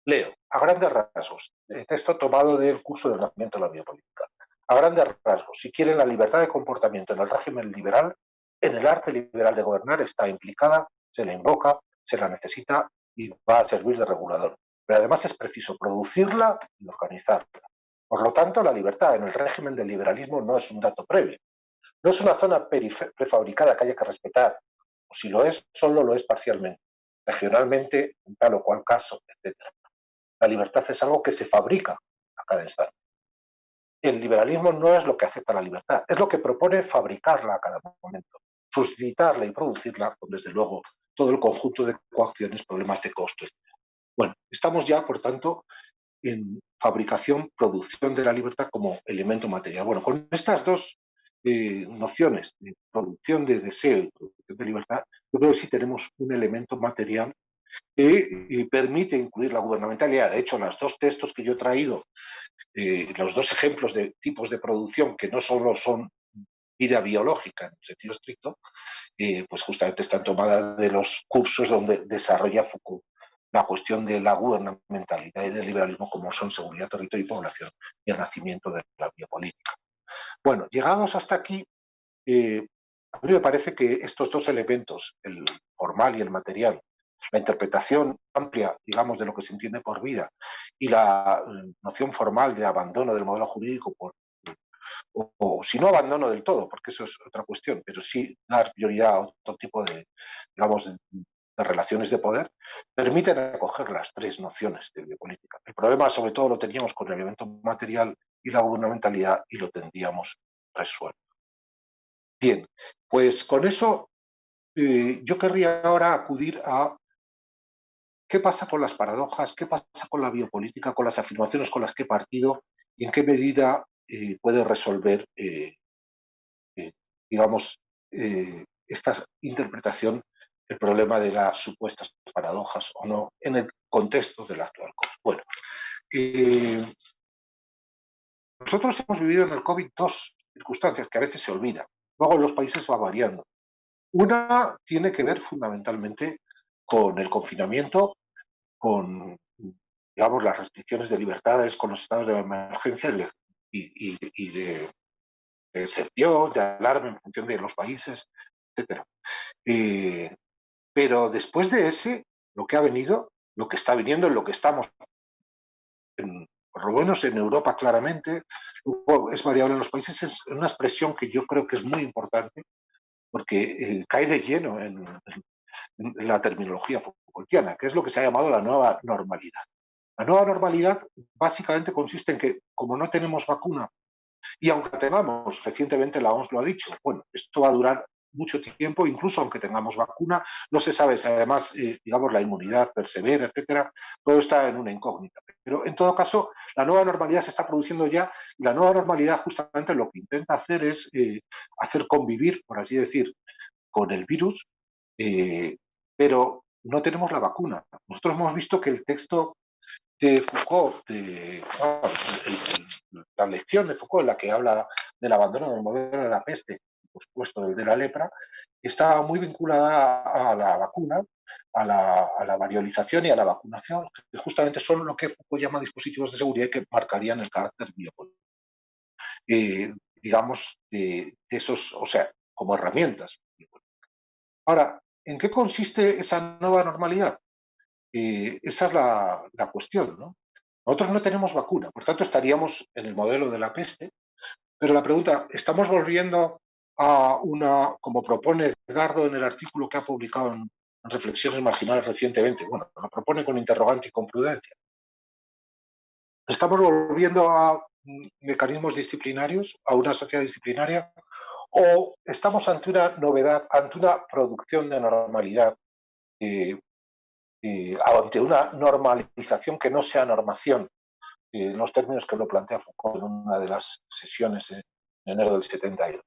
Leo, a grandes rasgos, el texto tomado del curso del nacimiento de la biopolítica. A grandes rasgos, si quieren la libertad de comportamiento en el régimen liberal, en el arte liberal de gobernar está implicada, se la invoca, se la necesita y va a servir de regulador. Pero además es preciso producirla y organizarla. Por lo tanto, la libertad en el régimen del liberalismo no es un dato previo. No es una zona prefabricada que haya que respetar, o si lo es, solo lo es parcialmente, regionalmente, en tal o cual caso, etc. La libertad es algo que se fabrica a cada instante. El liberalismo no es lo que acepta la libertad, es lo que propone fabricarla a cada momento, suscitarla y producirla con, desde luego, todo el conjunto de coacciones, problemas de costo, etc. Bueno, estamos ya, por tanto, en fabricación, producción de la libertad como elemento material. Bueno, con estas dos nociones de producción de deseo y producción de libertad, yo creo que sí tenemos un elemento material que permite incluir la gubernamentalidad. De hecho, los dos textos que yo he traído, los dos ejemplos de tipos de producción que no solo son vida biológica en un sentido estricto, pues justamente están tomadas de los cursos donde desarrolla Foucault la cuestión de la gubernamentalidad y del liberalismo, como son seguridad, territorio y población, y el nacimiento de la biopolítica. Bueno, llegados hasta aquí, a mí me parece que estos dos elementos, el formal y el material, la interpretación amplia, digamos, de lo que se entiende por vida y la noción formal de abandono del modelo jurídico o si no abandono del todo, porque eso es otra cuestión, pero sí dar prioridad a otro tipo de, digamos, de relaciones de poder, permiten acoger las tres nociones de biopolítica. El problema, sobre todo, lo teníamos con el elemento material y la gubernamentalidad y lo tendríamos resuelto. Bien, pues con eso yo querría ahora acudir a qué pasa con las paradojas, qué pasa con la biopolítica, con las afirmaciones con las que he partido y en qué medida puede resolver, digamos, esta interpretación el problema de las supuestas paradojas o no en el contexto del actual COVID. Bueno, nosotros hemos vivido en el COVID dos circunstancias que a veces se olvidan. Luego en los países va variando. Una tiene que ver fundamentalmente con el confinamiento, con digamos, las restricciones de libertades con los estados de emergencia y de excepción, de alarma en función de los países, etc. Pero después de ese, lo que ha venido, lo que está viniendo, en lo que estamos, por lo menos en Europa claramente, es variable en los países, es una expresión que yo creo que es muy importante porque cae de lleno en la terminología Foucaultiana, que es lo que se ha llamado la nueva normalidad. La nueva normalidad básicamente consiste en que, como no tenemos vacuna, y aunque tengamos, recientemente la OMS lo ha dicho, bueno, esto va a durar mucho tiempo, incluso aunque tengamos vacuna, no se sabe si además, digamos, la inmunidad persevera, etcétera, todo está en una incógnita. Pero en todo caso, la nueva normalidad se está produciendo ya, y la nueva normalidad justamente lo que intenta hacer es hacer convivir, por así decir, con el virus, pero no tenemos la vacuna. Nosotros hemos visto que el texto de Foucault, la lección de Foucault en la que habla del abandono del modelo de la peste, por supuesto el de la lepra, está muy vinculada a la vacuna, a la variolización y a la vacunación, que justamente son lo que Foucault llama dispositivos de seguridad y que marcarían el carácter biopolítico. Digamos, de esos, o sea, como herramientas. Ahora, ¿en qué consiste esa nueva normalidad? Esa es la cuestión, ¿no? Nosotros no tenemos vacuna, por tanto estaríamos en el modelo de la peste, pero la pregunta, ¿estamos volviendo a una, como propone Edgardo en el artículo que ha publicado en Reflexiones Marginales recientemente? Bueno, lo propone con interrogante y con prudencia. ¿Estamos volviendo a mecanismos disciplinarios, a una sociedad disciplinaria? ¿O estamos ante una novedad, ante una producción de normalidad, ante una normalización que no sea normación, en los términos que lo plantea Foucault en una de las sesiones en enero del 78?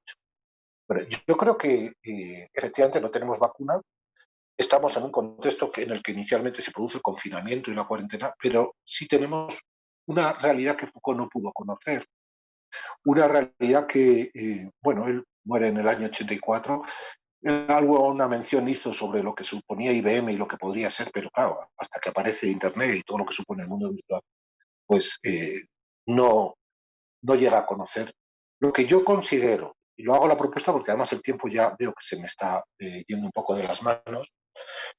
Pero yo creo que efectivamente no tenemos vacuna, estamos en un contexto en el que inicialmente se produce el confinamiento y la cuarentena, pero sí tenemos una realidad que Foucault no pudo conocer, una realidad que, bueno, él muere en el año 84, una mención hizo sobre lo que suponía IBM y lo que podría ser, pero claro, hasta que aparece Internet y todo lo que supone el mundo virtual, pues no llega a conocer lo que yo considero, y lo hago la propuesta porque además el tiempo ya veo que se me está yendo un poco de las manos,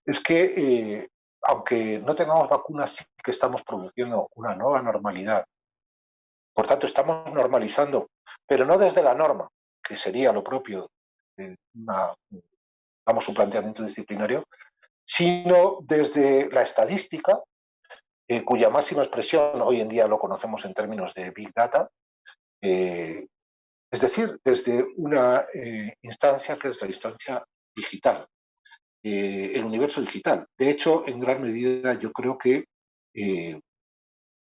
es que aunque no tengamos vacunas, sí que estamos produciendo una nueva normalidad. Por tanto, estamos normalizando, pero no desde la norma, que sería lo propio de un planteamiento disciplinario, sino desde la estadística, cuya máxima expresión hoy en día lo conocemos en términos de Big Data, es decir, desde una instancia que es la instancia digital, el universo digital. De hecho, en gran medida yo creo que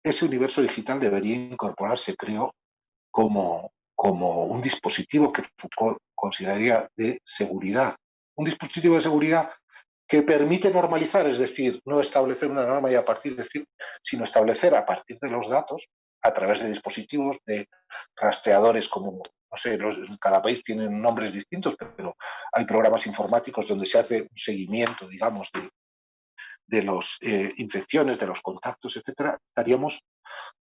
ese universo digital debería incorporarse, creo, como un dispositivo que Foucault consideraría de seguridad. Un dispositivo de seguridad que permite normalizar, es decir, no establecer una norma y a partir de, sino establecer a partir de los datos, a través de dispositivos, de rastreadores como, no sé, cada país tiene nombres distintos, pero hay programas informáticos donde se hace un seguimiento, digamos, de las infecciones, de los contactos, etcétera. Estaríamos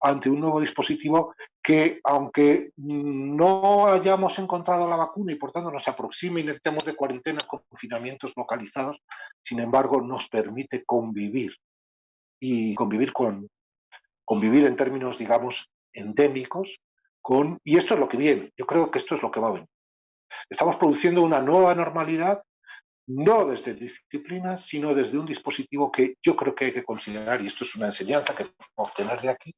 ante un nuevo dispositivo que, aunque no hayamos encontrado la vacuna y por tanto nos aproxime y necesitamos de cuarentenas con confinamientos localizados, sin embargo nos permite convivir y convivir en términos, digamos, endémicos y esto es lo que viene, yo creo que esto es lo que va a venir. Estamos produciendo una nueva normalidad, no desde disciplinas, sino desde un dispositivo que yo creo que hay que considerar, y esto es una enseñanza que podemos obtener de aquí,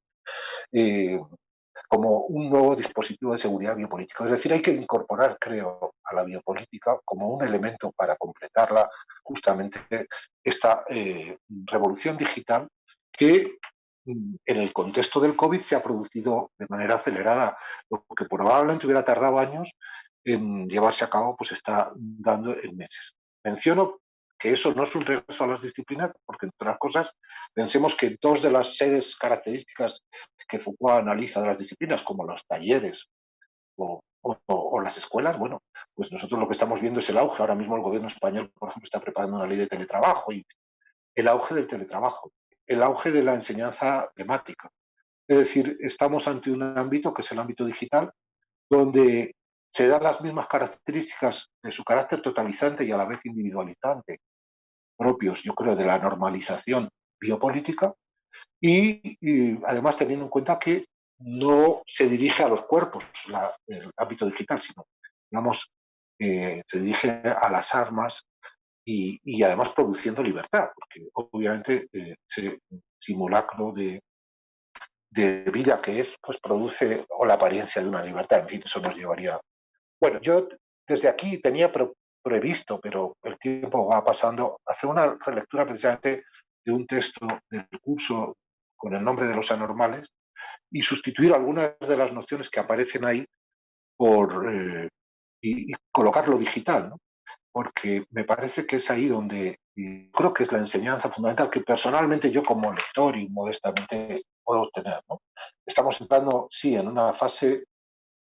como un nuevo dispositivo de seguridad biopolítica. Es decir, hay que incorporar, creo, a la biopolítica como un elemento para completarla justamente esta revolución digital que en el contexto del COVID se ha producido de manera acelerada. Lo que probablemente hubiera tardado años en llevarse a cabo, pues está dando en meses. Menciono que eso no es un regreso a las disciplinas, porque entre otras cosas, pensemos que dos de las sedes características que Foucault analiza de las disciplinas, como los talleres o las escuelas, bueno, pues nosotros lo que estamos viendo es el auge. Ahora mismo el gobierno español, por ejemplo, está preparando una ley de teletrabajo y el auge del teletrabajo. el auge de la enseñanza temática. Es decir, estamos ante un ámbito que es el ámbito digital, donde se dan las mismas características de su carácter totalizante y a la vez individualizante, propios, yo creo, de la normalización biopolítica, y además teniendo en cuenta que no se dirige a los cuerpos el ámbito digital, sino, digamos, se dirige a las armas y además produciendo libertad, porque obviamente ese simulacro de vida que es, pues produce o la apariencia de una libertad, en fin, eso nos llevaría. Bueno, yo desde aquí tenía previsto, pero el tiempo va pasando, hacer una relectura precisamente de un texto del curso con el nombre de los anormales y sustituir algunas de las nociones que aparecen ahí por y colocar lo digital, ¿no? Porque me parece que es ahí donde creo que es la enseñanza fundamental que personalmente yo como lector y modestamente puedo obtener, ¿no? Estamos entrando, sí, en una fase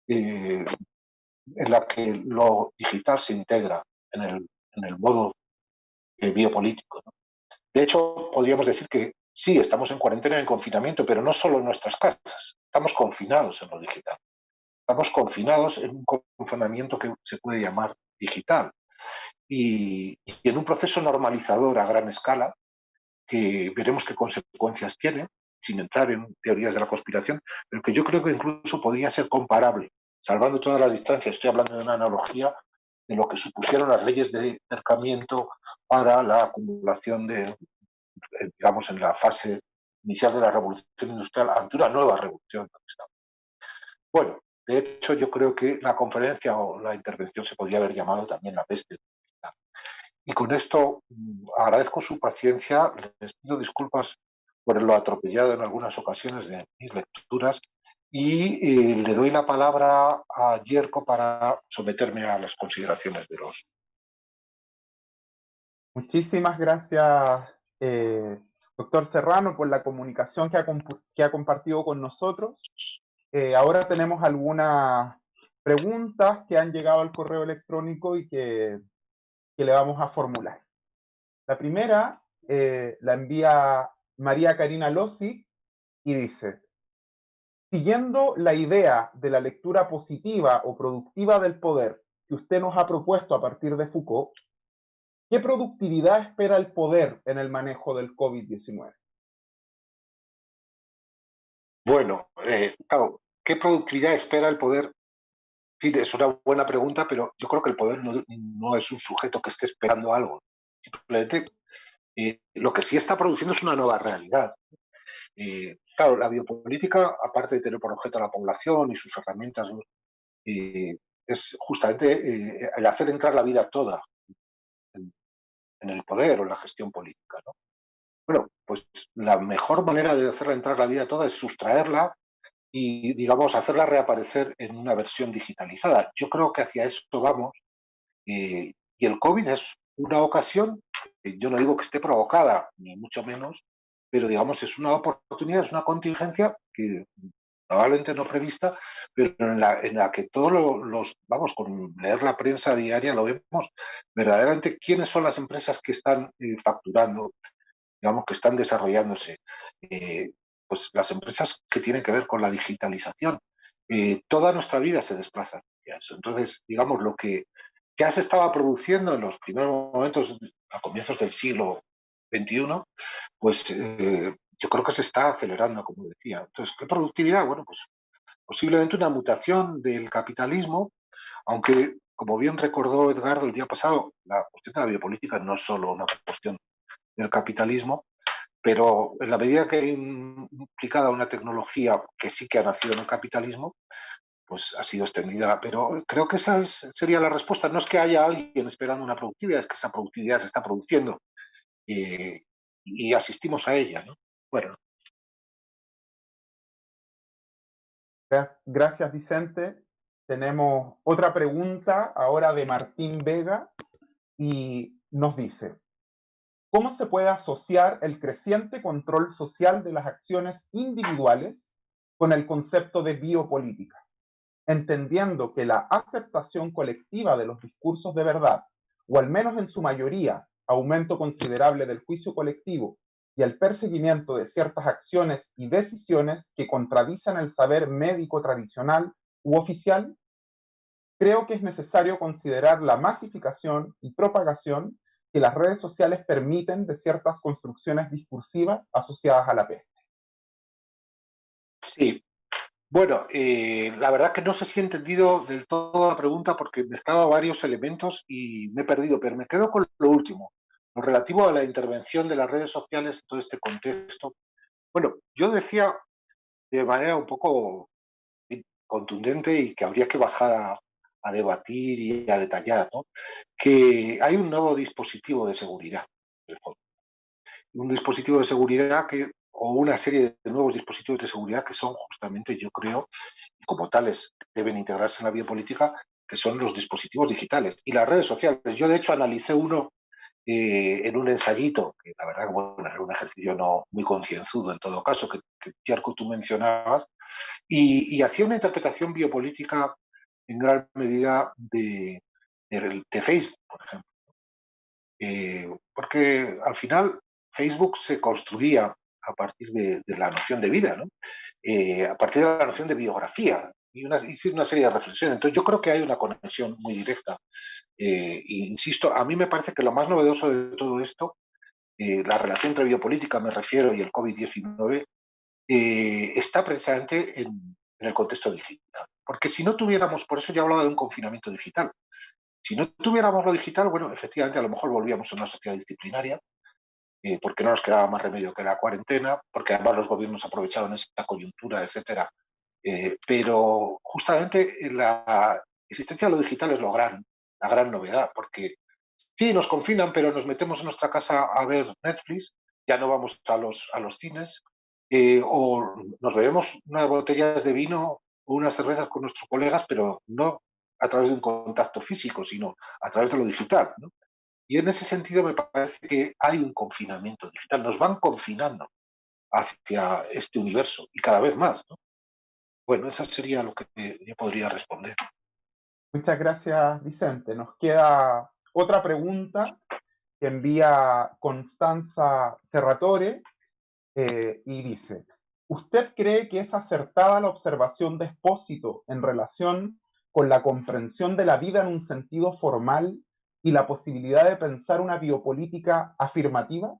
en la que lo digital se integra en el modo biopolítico, ¿no? De hecho, podríamos decir que sí, estamos en cuarentena, en confinamiento, pero no solo en nuestras casas, estamos confinados en lo digital. Estamos confinados en un confinamiento que se puede llamar digital y en un proceso normalizador a gran escala que veremos qué consecuencias tiene, sin entrar en teorías de la conspiración, pero que yo creo que incluso podría ser comparable, salvando todas las distancias. Estoy hablando de una analogía de lo que supusieron las leyes de acercamiento para la acumulación de, digamos, en la fase inicial de la revolución industrial ante una nueva revolución. Bueno, de hecho, yo creo que la conferencia o la intervención se podría haber llamado también la peste. Y con esto agradezco su paciencia, les pido disculpas por lo atropellado en algunas ocasiones de mis lecturas y le doy la palabra a Yerko para someterme a las consideraciones de los. Muchísimas gracias, doctor Serrano, por la comunicación que ha compartido con nosotros. Ahora tenemos algunas preguntas que han llegado al correo electrónico y que le vamos a formular. La primera la envía María Karina Lossi y dice: siguiendo la idea de la lectura positiva o productiva del poder que usted nos ha propuesto a partir de Foucault, ¿qué productividad espera el poder en el manejo del COVID-19? Bueno, claro, ¿qué productividad espera el poder? Sí, es una buena pregunta, pero yo creo que el poder no es un sujeto que esté esperando algo. Simplemente lo que sí está produciendo es una nueva realidad. Claro, la biopolítica, aparte de tener por objeto a la población y sus herramientas, es justamente el hacer entrar la vida toda en el poder o en la gestión política, ¿no? Bueno, pues la mejor manera de hacerla entrar la vida toda es sustraerla y, digamos, hacerla reaparecer en una versión digitalizada. Yo creo que hacia eso vamos y el COVID es una ocasión, yo no digo que esté provocada, ni mucho menos, pero digamos es una oportunidad, es una contingencia que probablemente no prevista, pero en la que todos vamos, con leer la prensa diaria lo vemos, verdaderamente quiénes son las empresas que están facturando, digamos, que están desarrollándose. Pues las empresas que tienen que ver con la digitalización. Toda nuestra vida se desplaza hacia eso. Entonces, digamos, lo que ya se estaba produciendo en los primeros momentos, a comienzos del siglo XXI, pues yo creo que se está acelerando, como decía. Entonces, ¿qué productividad? Bueno, pues posiblemente una mutación del capitalismo, aunque, como bien recordó Edgardo el día pasado, la cuestión de la biopolítica no es solo una cuestión del capitalismo, pero en la medida que hay implicada una tecnología que sí que ha nacido en el capitalismo, pues ha sido extendida. Pero creo que esa sería la respuesta. No es que haya alguien esperando una productividad, es que esa productividad se está produciendo y asistimos a ella, ¿no? Bueno. Gracias, Vicente. Tenemos otra pregunta ahora de Martín Vega y nos dice: ¿cómo se puede asociar el creciente control social de las acciones individuales con el concepto de biopolítica, entendiendo que la aceptación colectiva de los discursos de verdad, o al menos en su mayoría, aumento considerable del juicio colectivo y el perseguimiento de ciertas acciones y decisiones que contradicen el saber médico tradicional u oficial, creo que es necesario considerar la masificación y propagación que las redes sociales permiten de ciertas construcciones discursivas asociadas a la peste. Sí, bueno, la verdad que no sé si he entendido del todo la pregunta porque mezclaba varios elementos y me he perdido, pero me quedo con lo último, lo relativo a la intervención de las redes sociales en todo este contexto. Bueno, yo decía de manera un poco contundente y que habría que bajar a debatir y a detallar, ¿no? Que hay un nuevo dispositivo de seguridad, en el fondo. Un dispositivo de seguridad o una serie de nuevos dispositivos de seguridad que son justamente, yo creo, y como tales deben integrarse en la biopolítica, que son los dispositivos digitales y las redes sociales. Yo, de hecho, analicé uno en un ensayito, que la verdad, bueno, era un ejercicio no muy concienzudo en todo caso, que Yerko, tú mencionabas, y hacía una interpretación biopolítica en gran medida de Facebook, por ejemplo. Porque al final Facebook se construía a partir de la noción de vida, ¿no? A partir de la noción de biografía y hice una serie de reflexiones. Entonces yo creo que hay una conexión muy directa. E insisto, a mí me parece que lo más novedoso de todo esto, la relación entre biopolítica, me refiero, y el COVID-19, está precisamente en el contexto digital. Porque si no tuviéramos, por eso yo hablaba de un confinamiento digital, si no tuviéramos lo digital, bueno, efectivamente a lo mejor volvíamos a una sociedad disciplinaria, porque no nos quedaba más remedio que la cuarentena, porque además los gobiernos aprovecharon esta coyuntura, etcétera. Pero justamente la existencia de lo digital es la gran novedad, porque sí, nos confinan, pero nos metemos en nuestra casa a ver Netflix, ya no vamos a los cines, o nos bebemos unas botellas de vino o unas cervezas con nuestros colegas, pero no a través de un contacto físico, sino a través de lo digital, ¿no? Y en ese sentido me parece que hay un confinamiento digital, nos van confinando hacia este universo y cada vez más, ¿no? Bueno, eso sería lo que yo podría responder. Muchas gracias, Vicente. Nos queda otra pregunta que envía Constanza Serratore y dice, ¿usted cree que es acertada la observación de Espósito en relación con la comprensión de la vida en un sentido formal y la posibilidad de pensar una biopolítica afirmativa,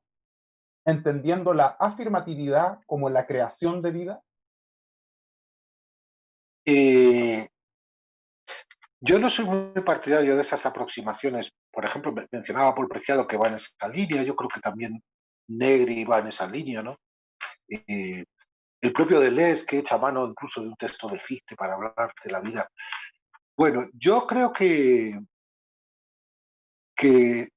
entendiendo la afirmatividad como la creación de vida? Eh, yo no soy muy partidario de esas aproximaciones. Por ejemplo, mencionaba Paul Preciado que va en esa línea, yo creo que también Negri va en esa línea, ¿no? Eh, el propio Deleuze, que echa mano incluso de un texto de Fichte para hablar de la vida. Bueno, yo creo que, que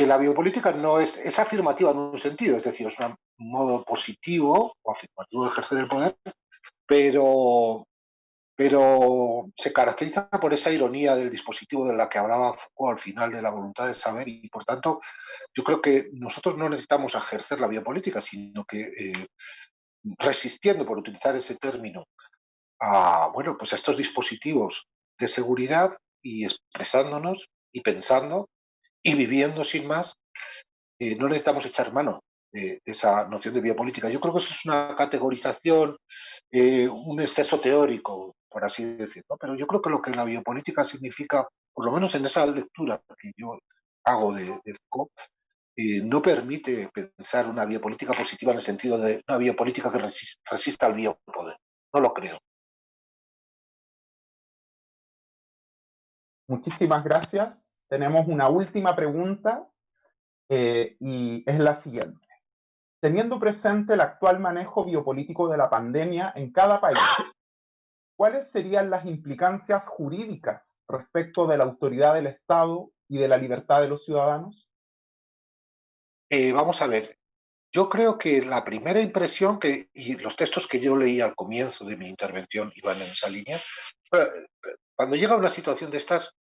la biopolítica no es afirmativa en un sentido, es decir, es un modo positivo o afirmativo de ejercer el poder, pero, pero se caracteriza por esa ironía del dispositivo de la que hablaba Foucault al final de la voluntad de saber y, por tanto, yo creo que nosotros no necesitamos ejercer la biopolítica, sino que resistiendo, por utilizar ese término, bueno, pues a estos dispositivos de seguridad y expresándonos y pensando y viviendo sin más, no necesitamos echar mano de esa noción de biopolítica. Yo creo que eso es una categorización, un exceso teórico, por así decirlo, pero yo creo que lo que la biopolítica significa, por lo menos en esa lectura que yo hago de Foucault, no permite pensar una biopolítica positiva en el sentido de una biopolítica que resista al biopoder. No lo creo. Muchísimas gracias. Tenemos una última pregunta y es la siguiente. Teniendo presente el actual manejo biopolítico de la pandemia en cada país, ¿cuáles serían las implicancias jurídicas respecto de la autoridad del Estado y de la libertad de los ciudadanos? Vamos a ver, yo creo que la primera impresión, y los textos que yo leí al comienzo de mi intervención iban en esa línea, cuando llega una situación de estas,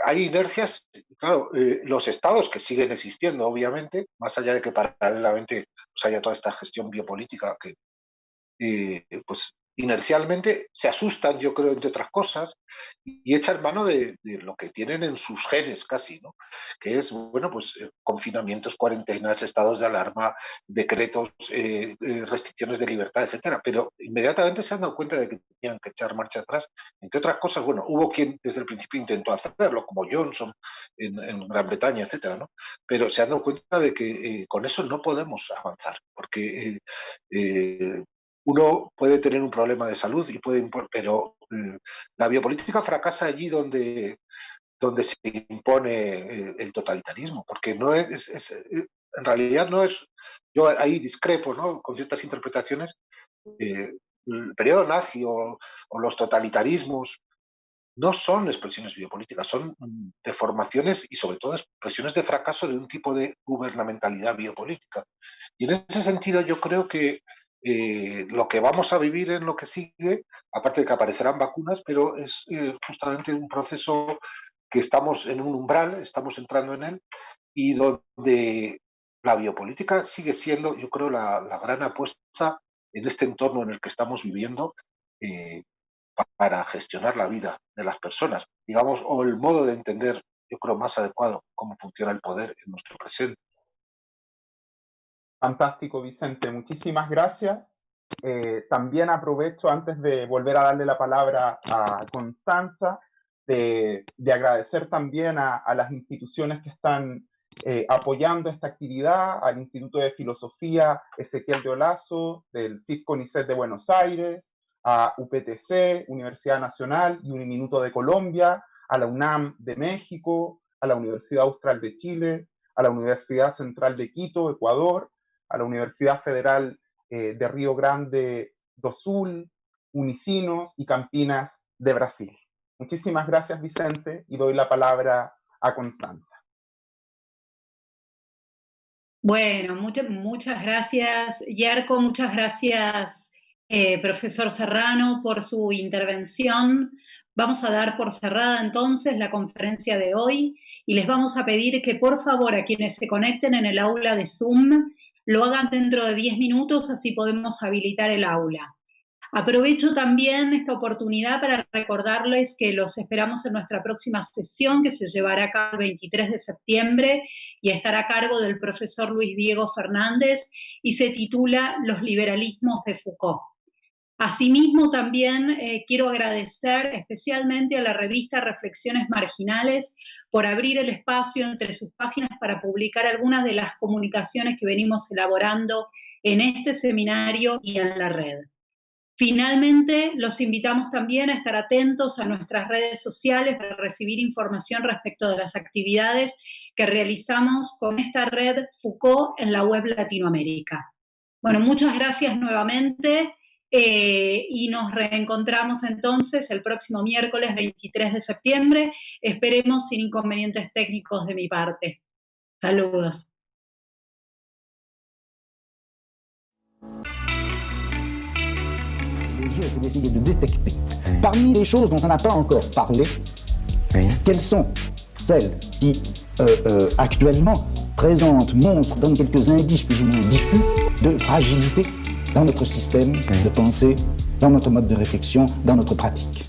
hay inercias, claro, los estados que siguen existiendo, obviamente, más allá de que paralelamente pues, haya toda esta gestión biopolítica que pues inercialmente se asustan, yo creo, entre otras cosas, y echan mano de lo que tienen en sus genes casi, ¿no? Que es, bueno, pues confinamientos, cuarentenas, estados de alarma, decretos, restricciones de libertad, etcétera. Pero inmediatamente se han dado cuenta de que tenían que echar marcha atrás. Entre otras cosas, bueno, hubo quien desde el principio intentó hacerlo, como Johnson en Gran Bretaña, etcétera, ¿no? Pero se han dado cuenta de que con eso no podemos avanzar, porque uno puede tener un problema de salud, pero la biopolítica fracasa allí donde se impone el totalitarismo, porque no en realidad no es, yo ahí discrepo, ¿no?, con ciertas interpretaciones, el periodo nazi o los totalitarismos no son expresiones biopolíticas, son deformaciones y sobre todo expresiones de fracaso de un tipo de gubernamentalidad biopolítica. Y en ese sentido yo creo que lo que vamos a vivir en lo que sigue, aparte de que aparecerán vacunas, pero es justamente un proceso que estamos en un umbral, estamos entrando en él, y donde la biopolítica sigue siendo, yo creo, la gran apuesta en este entorno en el que estamos viviendo para gestionar la vida de las personas, digamos, o el modo de entender, yo creo, más adecuado cómo funciona el poder en nuestro presente. Fantástico, Vicente. Muchísimas gracias. También aprovecho, antes de volver a darle la palabra a Constanza, de agradecer también a las instituciones que están apoyando esta actividad, al Instituto de Filosofía Ezequiel de Olazo, del CISCONICET de Buenos Aires, a UPTC, Universidad Nacional y Uniminuto de Colombia, a la UNAM de México, a la Universidad Austral de Chile, a la Universidad Central de Quito, Ecuador, a la Universidad Federal de Río Grande do Sul, Unicinos y Campinas de Brasil. Muchísimas gracias, Vicente, y doy la palabra a Constanza. Bueno, muchas gracias, Yerko, muchas gracias, profesor Serrano, por su intervención. Vamos a dar por cerrada entonces la conferencia de hoy y les vamos a pedir que por favor a quienes se conecten en el aula de Zoom lo hagan dentro de 10 minutos, así podemos habilitar el aula. Aprovecho también esta oportunidad para recordarles que los esperamos en nuestra próxima sesión, que se llevará a cabo el 23 de septiembre y estará a cargo del profesor Luis Diego Fernández y se titula Los liberalismos de Foucault. Asimismo, también quiero agradecer especialmente a la revista Reflexiones Marginales por abrir el espacio entre sus páginas para publicar algunas de las comunicaciones que venimos elaborando en este seminario y en la red. Finalmente, los invitamos también a estar atentos a nuestras redes sociales para recibir información respecto de las actividades que realizamos con esta red Foucault en la web Latinoamérica. Bueno, muchas gracias nuevamente. Y nos reencontramos entonces el próximo miércoles 23 de septiembre. Esperemos sin inconvenientes técnicos de mi parte. Saludos. Le jeu, c'est d'essayer de détecter, parmi les choses dont on n'a pas encore parlé, quelles sont celles qui, actuellement, montrent, donnent quelques indices plus ou moins diffus de fragilité dans notre système de pensée, dans notre mode de réflexion, dans notre pratique.